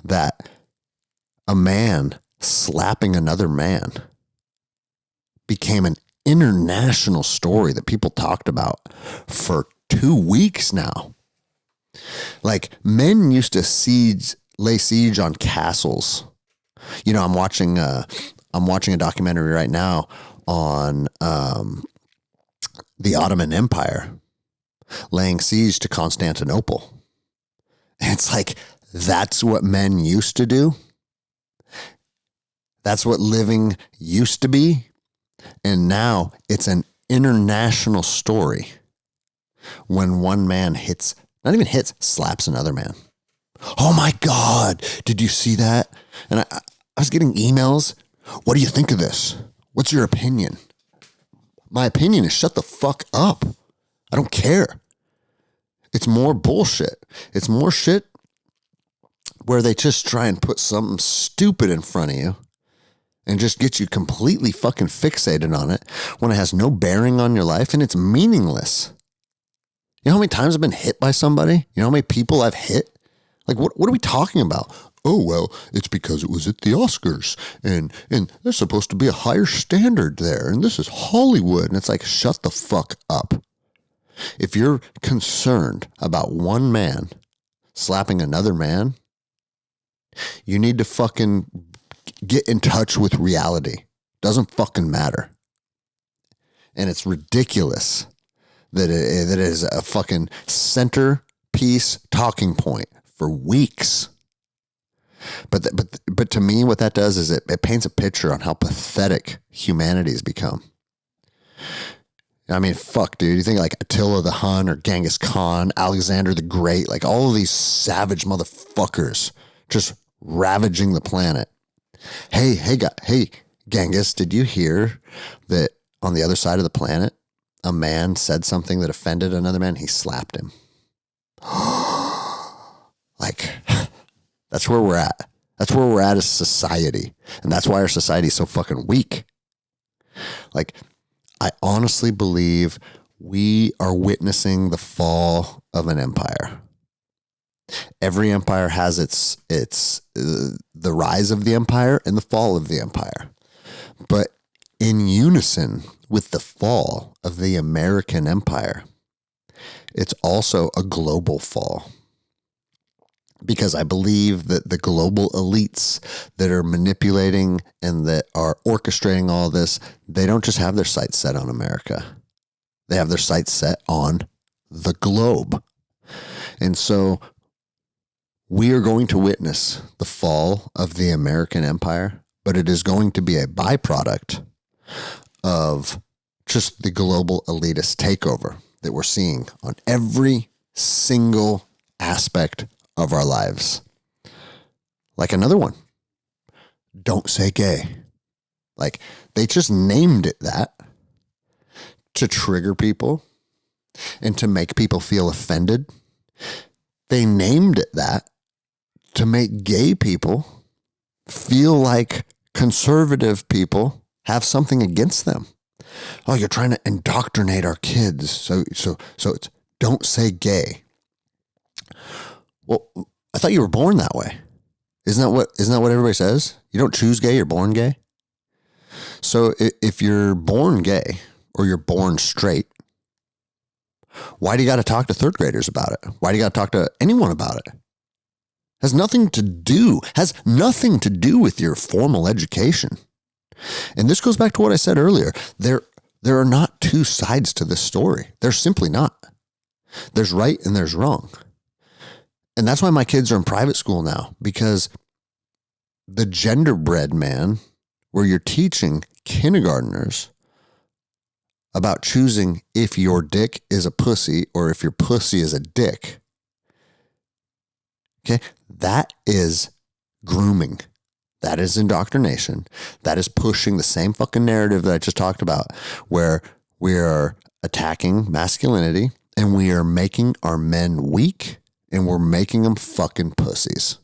that a man slapping another man became an international story that people talked about for 2 weeks now. Like, men used to lay siege on castles. You know, I'm watching a documentary right now on the Ottoman Empire laying siege to Constantinople. And it's like, that's what men used to do. That's what living used to be. And now it's an international story when one man slaps another man. Oh my God, did you see that? And I was getting emails. What do you think of this? What's your opinion? My opinion is shut the fuck up. I don't care. It's more bullshit. It's more shit where they just try and put something stupid in front of you and just get you completely fucking fixated on it when it has no bearing on your life and it's meaningless. You know how many times I've been hit by somebody? You know how many people I've hit? Like, what are we talking about? Oh, well, it's because it was at the Oscars and there's supposed to be a higher standard there. And this is Hollywood. And it's like, shut the fuck up. If you're concerned about one man slapping another man, you need to fucking get in touch with reality. Doesn't fucking matter. And it's ridiculous that it is a fucking centerpiece talking point for weeks. But to me, what that does is it paints a picture on how pathetic humanity's become. I mean, fuck, dude. You think like Attila the Hun or Genghis Khan, Alexander the Great, like all of these savage motherfuckers just ravaging the planet. Hey, Genghis, did you hear that on the other side of the planet, a man said something that offended another man? He slapped him. Like, that's where we're at. That's where we're at as society. And that's why our society is so fucking weak. Like, I honestly believe we are witnessing the fall of an empire. Every empire has the rise of the empire and the fall of the empire. But in unison with the fall of the American empire, it's also a global fall. Because I believe that the global elites that are manipulating and that are orchestrating all this, they don't just have their sights set on America. They have their sights set on the globe. And so we are going to witness the fall of the American empire, but it is going to be a byproduct of just the global elitist takeover that we're seeing on every single aspect of our lives. Like another one, don't say gay. Like, they just named it that to trigger people and to make people feel offended. They named it that to make gay people feel like conservative people have something against them. Oh, you're trying to indoctrinate our kids. So it's Don't say gay. Well, I thought you were born that way. Isn't that what everybody says? You don't choose gay, you're born gay. So if you're born gay or you're born straight, why do you got to talk to third graders about it? Why do you got to talk to anyone about it? Has nothing to do with your formal education. And this goes back to what I said earlier. There are not two sides to this story. There's simply not. There's right and there's wrong. And that's why my kids are in private school now, because the genderbread man, where you're teaching kindergartners about choosing if your dick is a pussy or if your pussy is a dick. Okay, that is grooming. That is indoctrination. That is pushing the same fucking narrative that I just talked about, where we are attacking masculinity and we are making our men weak and we're making them fucking pussies.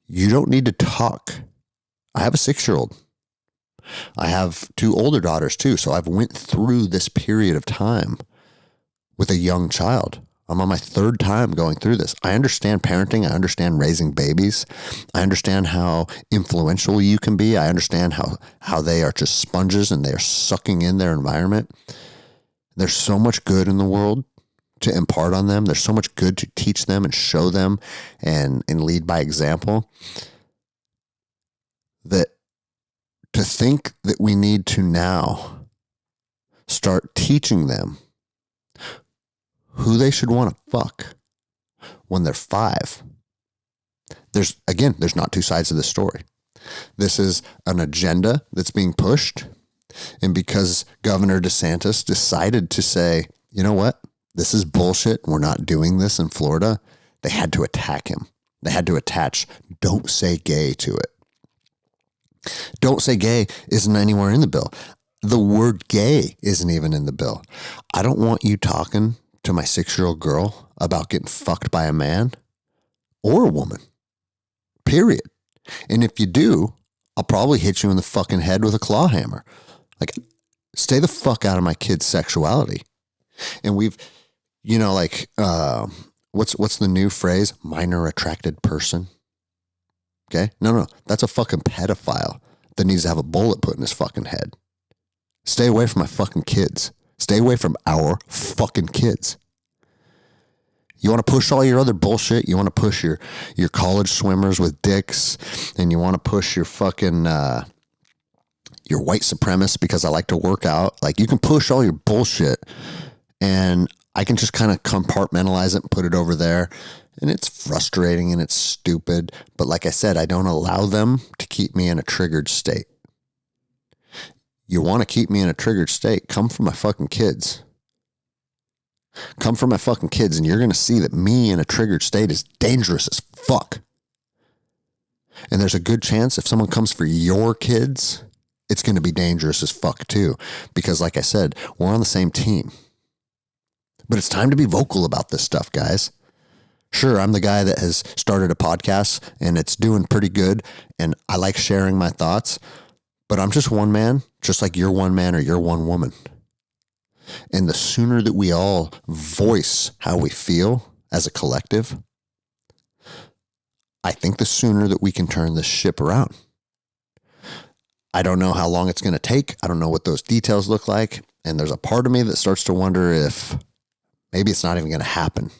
You don't need to talk. I have a 6-year-old. I have 2 older daughters too. So I've went through this period of time with a young child. I'm on my 3rd time going through this. I understand parenting. I understand raising babies. I understand how influential you can be. I understand how they are just sponges and they are sucking in their environment. There's so much good in the world to impart on them. There's so much good to teach them and show them and lead by example, that to think that we need to now start teaching them who they should want to fuck when they're 5. There's not two sides to this story. This is an agenda that's being pushed. And because Governor DeSantis decided to say, you know what, this is bullshit, we're not doing this in Florida, they had to attack him. They had to attach "don't say gay" to it. Don't say gay isn't anywhere in the bill. The word gay isn't even in the bill. I don't want you talking to my 6-year-old girl about getting fucked by a man or a woman, period. And if you do, I'll probably hit you in the fucking head with a claw hammer. Like, stay the fuck out of my kid's sexuality. And we've, what's the new phrase? Minor attracted person. Okay? No, that's a fucking pedophile that needs to have a bullet put in his fucking head. Stay away from my fucking kids. Stay away from our fucking kids. You want to push all your other bullshit. You want to push your college swimmers with dicks, and you want to push your fucking your white supremacists because I like to work out. Like, you can push all your bullshit, and I can just kind of compartmentalize it and put it over there. And it's frustrating and it's stupid. But like I said, I don't allow them to keep me in a triggered state. You want to keep me in a triggered state? Come for my fucking kids. Come for my fucking kids, and you're going to see that me in a triggered state is dangerous as fuck. And there's a good chance if someone comes for your kids, it's going to be dangerous as fuck too. Because like I said, we're on the same team. But it's time to be vocal about this stuff, guys. Sure, I'm the guy that has started a podcast and it's doing pretty good, and I like sharing my thoughts, but I'm just one man, just like you're one man or you're one woman. And the sooner that we all voice how we feel as a collective, I think the sooner that we can turn this ship around. I don't know how long it's going to take. I don't know what those details look like. And there's a part of me that starts to wonder if maybe it's not even going to happen,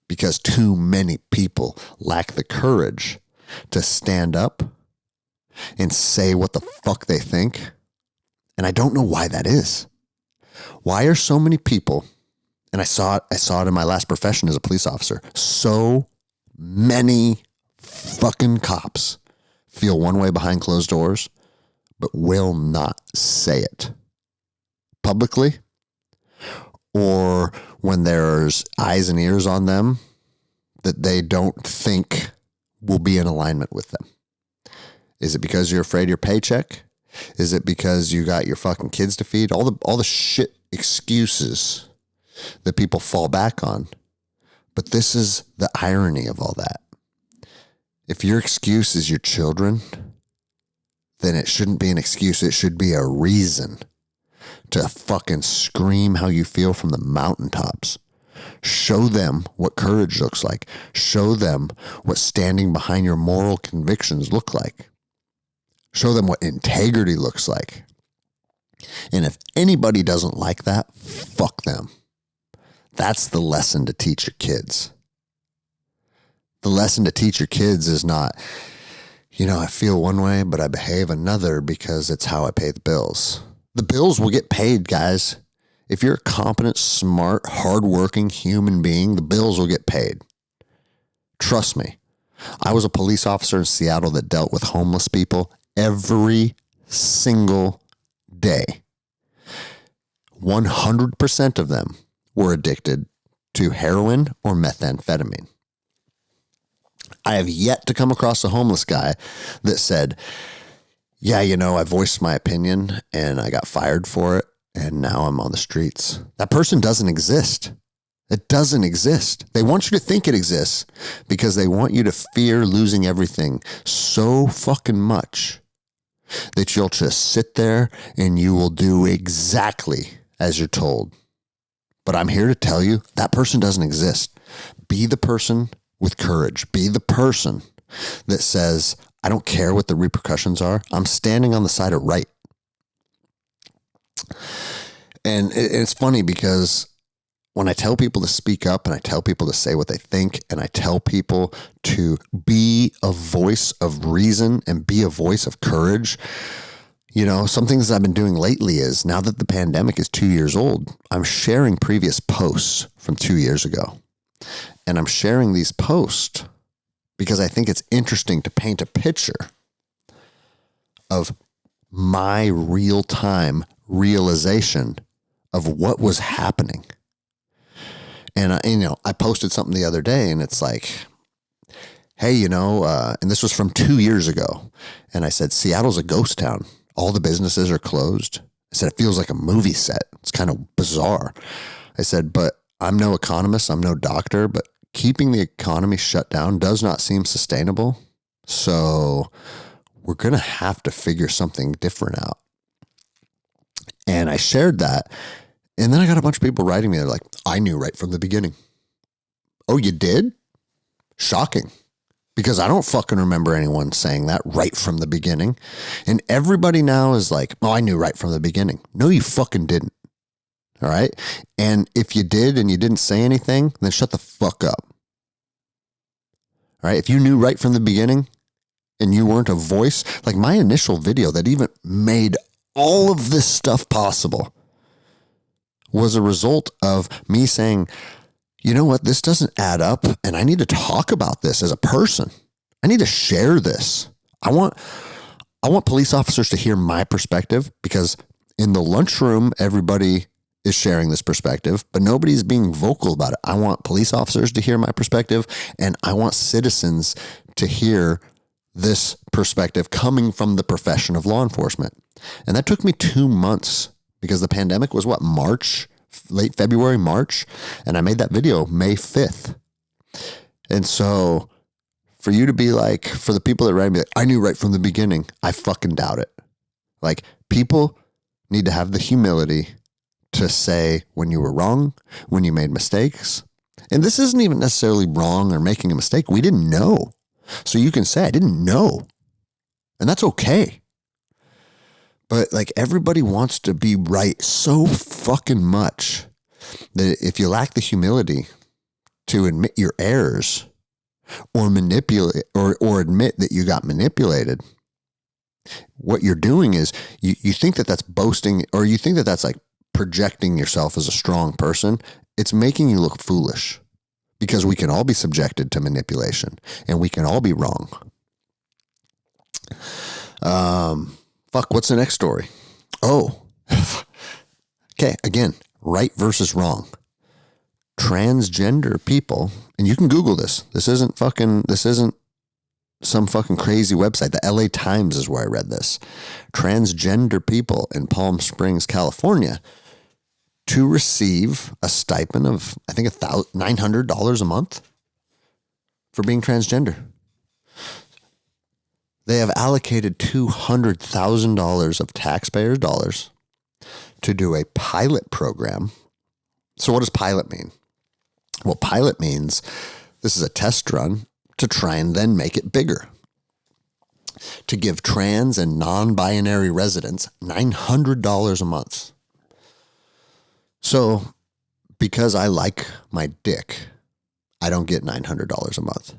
because too many people lack the courage to stand up and say what the fuck they think. And I don't know why that is. Why are so many people, and I saw it in my last profession as a police officer, so many fucking cops feel one way behind closed doors, but will not say it publicly, or when there's eyes and ears on them that they don't think will be in alignment with them. Is it because you're afraid of your paycheck? Is it because you got your fucking kids to feed? All the shit excuses that people fall back on. But this is the irony of all that. If your excuse is your children, then it shouldn't be an excuse. It should be a reason to fucking scream how you feel from the mountaintops. Show them what courage looks like. Show them what standing behind your moral convictions look like. Show them what integrity looks like. And if anybody doesn't like that, fuck them. That's the lesson to teach your kids. The lesson to teach your kids is not, I feel one way, but I behave another because it's how I pay the bills. The bills will get paid, guys. If you're a competent, smart, hardworking human being, the bills will get paid. Trust me. I was a police officer in Seattle that dealt with homeless people every single day. 100% of them were addicted to heroin or methamphetamine. I have yet to come across a homeless guy that said, yeah, I voiced my opinion and I got fired for it and now I'm on the streets. That person doesn't exist. It doesn't exist. They want you to think it exists because they want you to fear losing everything so fucking much that you'll just sit there and you will do exactly as you're told. But I'm here to tell you that person doesn't exist. Be the person with courage. Be the person that says, I don't care what the repercussions are. I'm standing on the side of right. And it's funny because when I tell people to speak up and I tell people to say what they think and I tell people to be a voice of reason and be a voice of courage, some things I've been doing lately is now that the pandemic is 2 years old, I'm sharing previous posts from 2 years ago. And I'm sharing these posts because I think it's interesting to paint a picture of my real-time realization of what was happening. And I posted something the other day and it's like, hey, and this was from 2 years ago. And I said, Seattle's a ghost town. All the businesses are closed. I said, it feels like a movie set. It's kind of bizarre. I said, but I'm no economist. I'm no doctor, but keeping the economy shut down does not seem sustainable. So we're going to have to figure something different out. And I shared that. And then I got a bunch of people writing me. They're like, I knew right from the beginning. Oh, you did? Shocking. Because I don't fucking remember anyone saying that right from the beginning. And everybody now is like, oh, I knew right from the beginning. No, you fucking didn't. All right. And if you did and you didn't say anything, then shut the fuck up. All right. If you knew right from the beginning and you weren't a voice, like my initial video that even made all of this stuff possible was a result of me saying, you know what, this doesn't add up and I need to talk about this as a person. I need to share this. I want police officers to hear my perspective because in the lunchroom, everybody is sharing this perspective, but nobody's being vocal about it. I want police officers to hear my perspective and I want citizens to hear this perspective coming from the profession of law enforcement. And that took me 2 months because the pandemic was March, late February, March. And I made that video May 5th. And so for you to be like, for the people that write me, like, I knew right from the beginning, I fucking doubt it. Like people need to have the humility to say when you were wrong, when you made mistakes. And this isn't even necessarily wrong or making a mistake. We didn't know. So you can say, I didn't know. And that's okay. But like everybody wants to be right so fucking much that if you lack the humility to admit your errors or manipulate or admit that you got manipulated, what you're doing is you think that that's boasting or you think that that's like projecting yourself as a strong person. It's making you look foolish because we can all be subjected to manipulation and we can all be wrong. Fuck, what's the next story? Oh, okay. Again, right versus wrong. Transgender people, and you can Google this. This isn't some fucking crazy website. The LA Times is where I read this. Transgender people in Palm Springs, California, to receive a stipend of, I think, $900 a month for being transgender. They have allocated $200,000 of taxpayers' dollars to do a pilot program. So what does pilot mean? Well, pilot means this is a test run to try and then make it bigger. To give trans and non-binary residents $900 a month. So because I like my dick, I don't get $900 a month.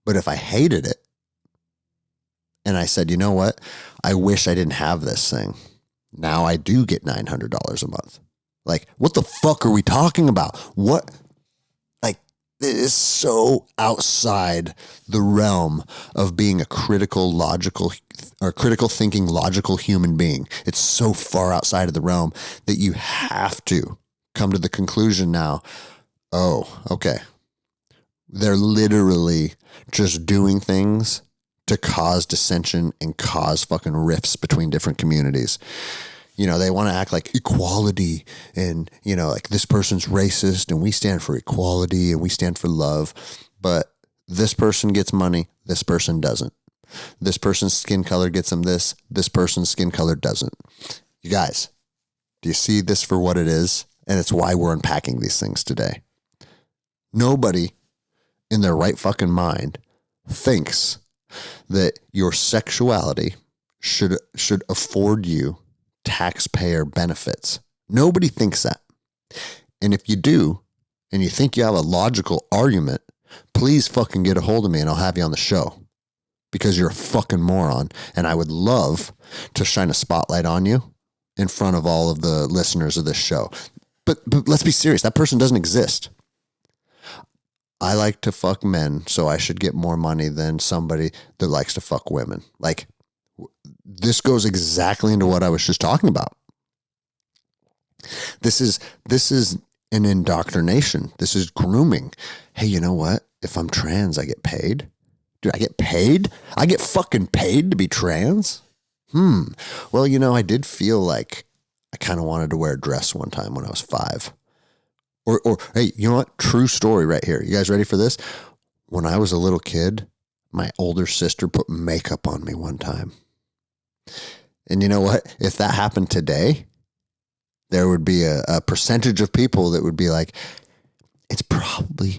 But if I hated it and I said, you know what? I wish I didn't have this thing. Now I do get $900 a month. Like, what the fuck are we talking about? What? Like, it is so outside the realm of being a critical thinking, logical human being. It's so far outside of the realm that you have to come to the conclusion now, oh, okay. They're literally just doing things to cause dissension and cause fucking rifts between different communities. You know, they want to act like equality and, you know, like this person's racist and we stand for equality and we stand for love. But this person gets money, this person doesn't. This person's skin color gets them this person's skin color doesn't. You guys, do you see this for what it is? And it's why we're unpacking these things today. Nobody in their right fucking mind thinks that your sexuality should afford you taxpayer benefits. Nobody thinks that. And if you do, and you think you have a logical argument, please fucking get a hold of me and I'll have you on the show because you're a fucking moron. And I would love to shine a spotlight on you in front of all of the listeners of this show. But let's be serious. That person doesn't exist. I like to fuck men, so I should get more money than somebody that likes to fuck women. Like, this goes exactly into what I was just talking about. This is an indoctrination. This is grooming. Hey, you know what? If I'm trans, I get paid. Dude, I get paid? I get fucking paid to be trans? Well, you know, I did feel like I kind of wanted to wear a dress one time when I was 5. Or hey, you know what? True story right here. You guys ready for this? When I was a little kid, my older sister put makeup on me one time. And you know what? If that happened today, there would be a percentage of people that would be like, it's probably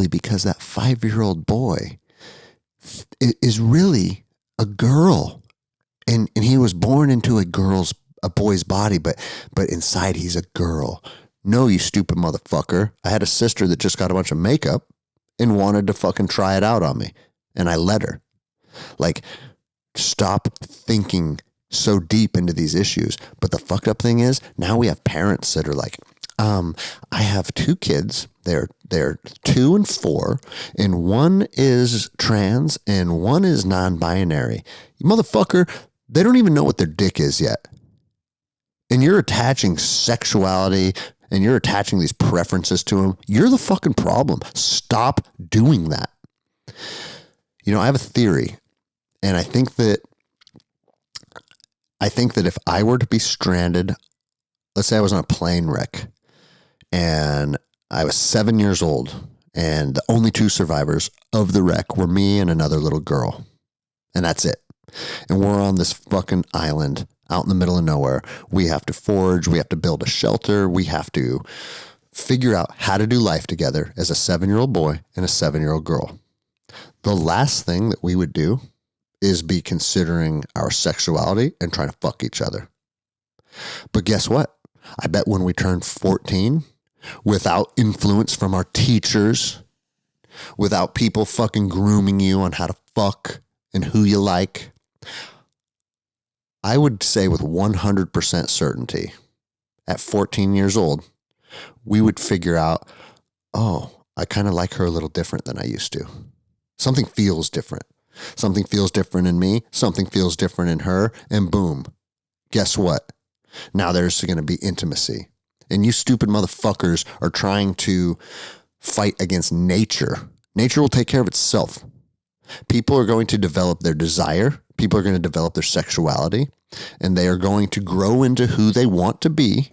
because that 5-year-old boy is really a girl. And he was born into a boy's body, but inside he's a girl. No, you stupid motherfucker. I had a sister that just got a bunch of makeup and wanted to fucking try it out on me. And I let her. Like, stop thinking so deep into these issues. But the fucked up thing is, now we have parents that are like, I have 2 kids. They're 2 and 4, and one is trans and one is non-binary. You motherfucker, they don't even know what their dick is yet. And you're attaching sexuality and you're attaching these preferences to them. You're the fucking problem. Stop doing that. You know, I have a theory, and I think that if I were to be stranded, let's say I was on a plane wreck and I was 7 years old and the only 2 survivors of the wreck were me and another little girl. And that's it. And we're on this fucking island out in the middle of nowhere. We have to forage. We have to build a shelter. We have to figure out how to do life together as a 7-year-old boy and a 7-year-old girl. The last thing that we would do is be considering our sexuality and trying to fuck each other. But guess what? I bet when we turn 14, without influence from our teachers, without people fucking grooming you on how to fuck and who you like, I would say with 100% certainty, at 14 years old, we would figure out, oh, I kind of like her a little different than I used to. Something feels different. Something feels different in me. Something feels different in her. And boom, guess what? Now there's going to be intimacy. And you stupid motherfuckers are trying to fight against nature. Nature will take care of itself. People are going to develop their desire. People are going to develop their sexuality. And they are going to grow into who they want to be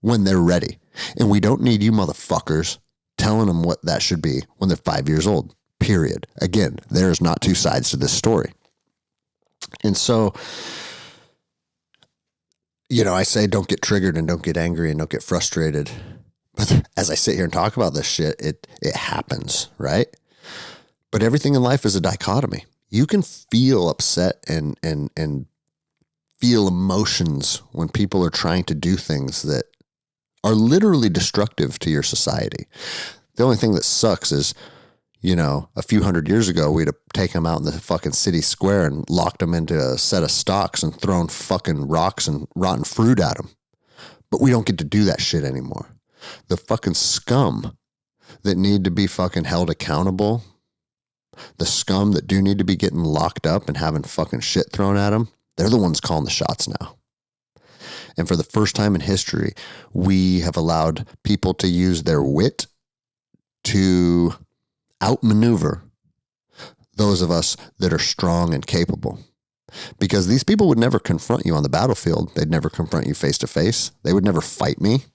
when they're ready. And we don't need you motherfuckers telling them what that should be when they're 5 years old. Period. Again, there's not 2 sides to this story. And so I say don't get triggered and don't get angry and don't get frustrated. But as I sit here and talk about this shit, it happens, right? But everything in life is a dichotomy. You can feel upset and feel emotions when people are trying to do things that are literally destructive to your society. The only thing that sucks is, a few hundred years ago, we'd have taken them out in the fucking city square and locked them into a set of stocks and thrown fucking rocks and rotten fruit at them. But we don't get to do that shit anymore. The fucking scum that need to be fucking held accountable, the scum that do need to be getting locked up and having fucking shit thrown at them, they're the ones calling the shots now. And for the first time in history, we have allowed people to use their wit to outmaneuver those of us that are strong and capable. Because these people would never confront you on the battlefield. They'd never confront you face to face. They would never fight me.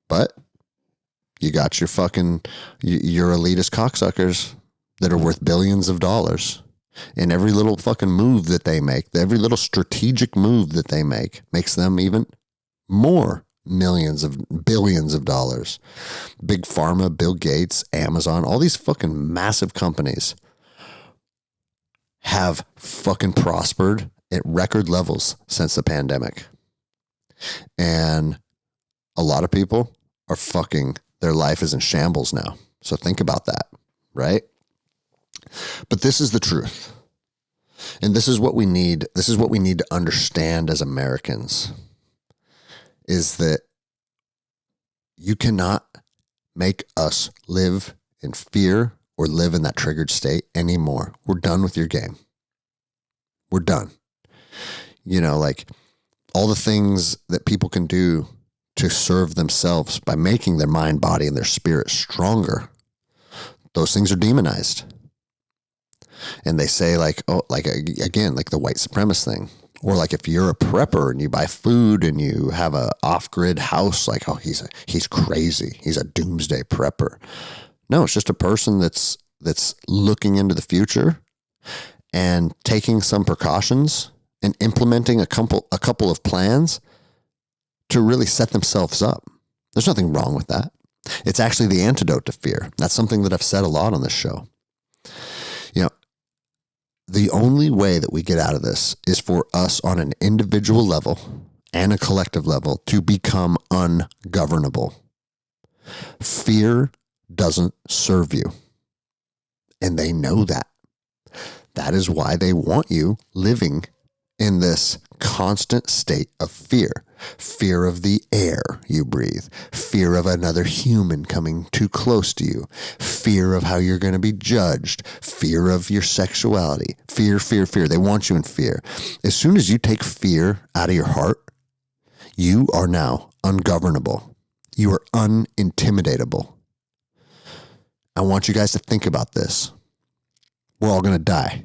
But you got your elitist cocksuckers that are worth billions of dollars. And every little fucking move that they make, every little strategic move that they make makes them even more billions of dollars. Big Pharma, Bill Gates, Amazon, all these fucking massive companies have fucking prospered at record levels since the pandemic. And a lot of people are their life is in shambles now. So think about that, right? But this is the truth. And this is what we need. This is what we need to understand as Americans, is that you cannot make us live in fear or live in that triggered state anymore. We're done with your game. We're done. Like all the things that people can do to serve themselves by making their mind, body, and their spirit stronger, those things are demonized. And they say like the white supremacist thing. Or like if you're a prepper and you buy food and you have a off-grid house, like, oh, he's crazy. He's a doomsday prepper. No, it's just a person that's looking into the future and taking some precautions and implementing a couple of plans to really set themselves up. There's nothing wrong with that. It's actually the antidote to fear. That's something that I've said a lot on this show. The only way that we get out of this is for us on an individual level and a collective level to become ungovernable. Fear doesn't serve you. And they know that. That is why they want you living in this constant state of fear. Fear of the air you breathe. Fear of another human coming too close to you. Fear of how you're going to be judged. Fear of your sexuality. Fear. They want you in fear. As soon as you take fear out of your heart, you are now ungovernable. You are unintimidatable. I want you guys to think about this. We're all going to die.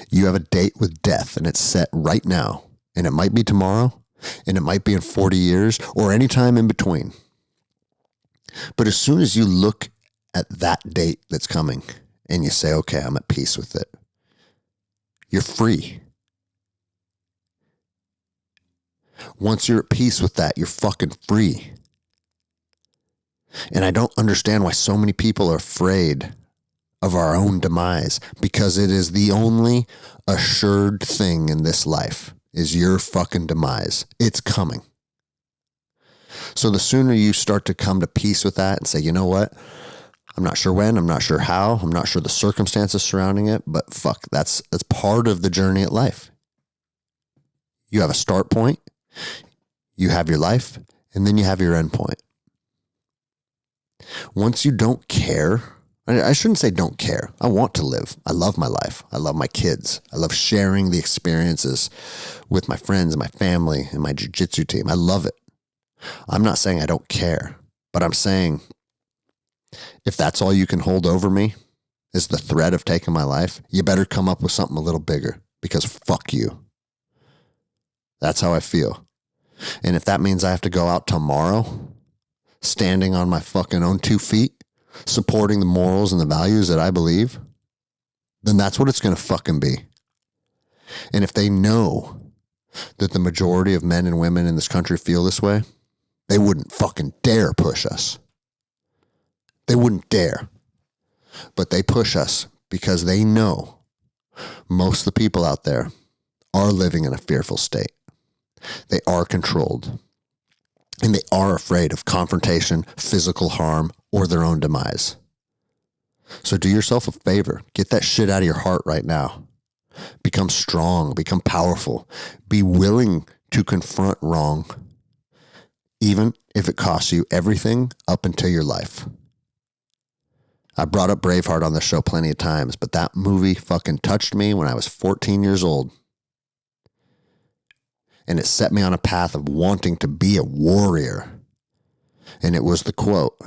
You have a date with death and it's set right now. And it might be tomorrow. And it might be in 40 years or any time in between. But as soon as you look at that date that's coming and you say, okay, I'm at peace with it, you're free. Once you're at peace with that, you're fucking free. And I don't understand why so many people are afraid of our own demise, because it is the only assured thing in this life is your fucking demise. It's coming. So the sooner you start to come to peace with that and say, you know what? I'm not sure when, I'm not sure how, I'm not sure the circumstances surrounding it, but fuck, that's part of the journey at life. You have a start point, you have your life, and then you have your end point. Once you don't care, I shouldn't say don't care. I want to live. I love my life. I love my kids. I love sharing the experiences with my friends and my family and my jiu-jitsu team. I love it. I'm not saying I don't care, but I'm saying if that's all you can hold over me is the threat of taking my life, you better come up with something a little bigger, because fuck you. That's how I feel. And if that means I have to go out tomorrow standing on my fucking own 2 feet, supporting the morals and the values that I believe, then that's what it's going to fucking be. And if they know that the majority of men and women in this country feel this way, they wouldn't fucking dare push us. They wouldn't dare. But they push us because they know most of the people out there are living in a fearful state. They are controlled. And they are afraid of confrontation, physical harm, or their own demise. So do yourself a favor. Get that shit out of your heart right now. Become strong. Become powerful. Be willing to confront wrong, even if it costs you everything up until your life. I brought up Braveheart on the show plenty of times, but that movie fucking touched me when I was 14 years old. And it set me on a path of wanting to be a warrior. And it was the quote,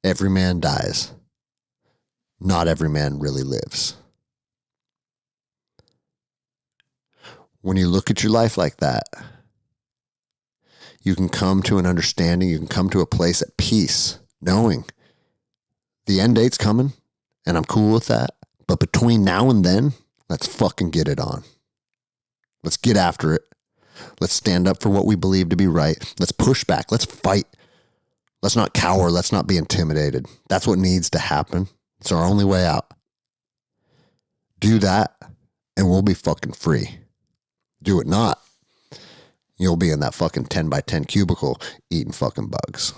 "Every man dies. Not every man really lives." When you look at your life like that, you can come to an understanding, you can come to a place at peace, knowing the end date's coming, and I'm cool with that. But between now and then, let's fucking get it on. Let's get after it. Let's stand up for what we believe to be right. Let's push back. Let's fight. Let's not cower. Let's not be intimidated. That's what needs to happen. It's our only way out. Do that, and we'll be fucking free. Do it not, you'll be in that fucking 10 by 10 cubicle eating fucking bugs.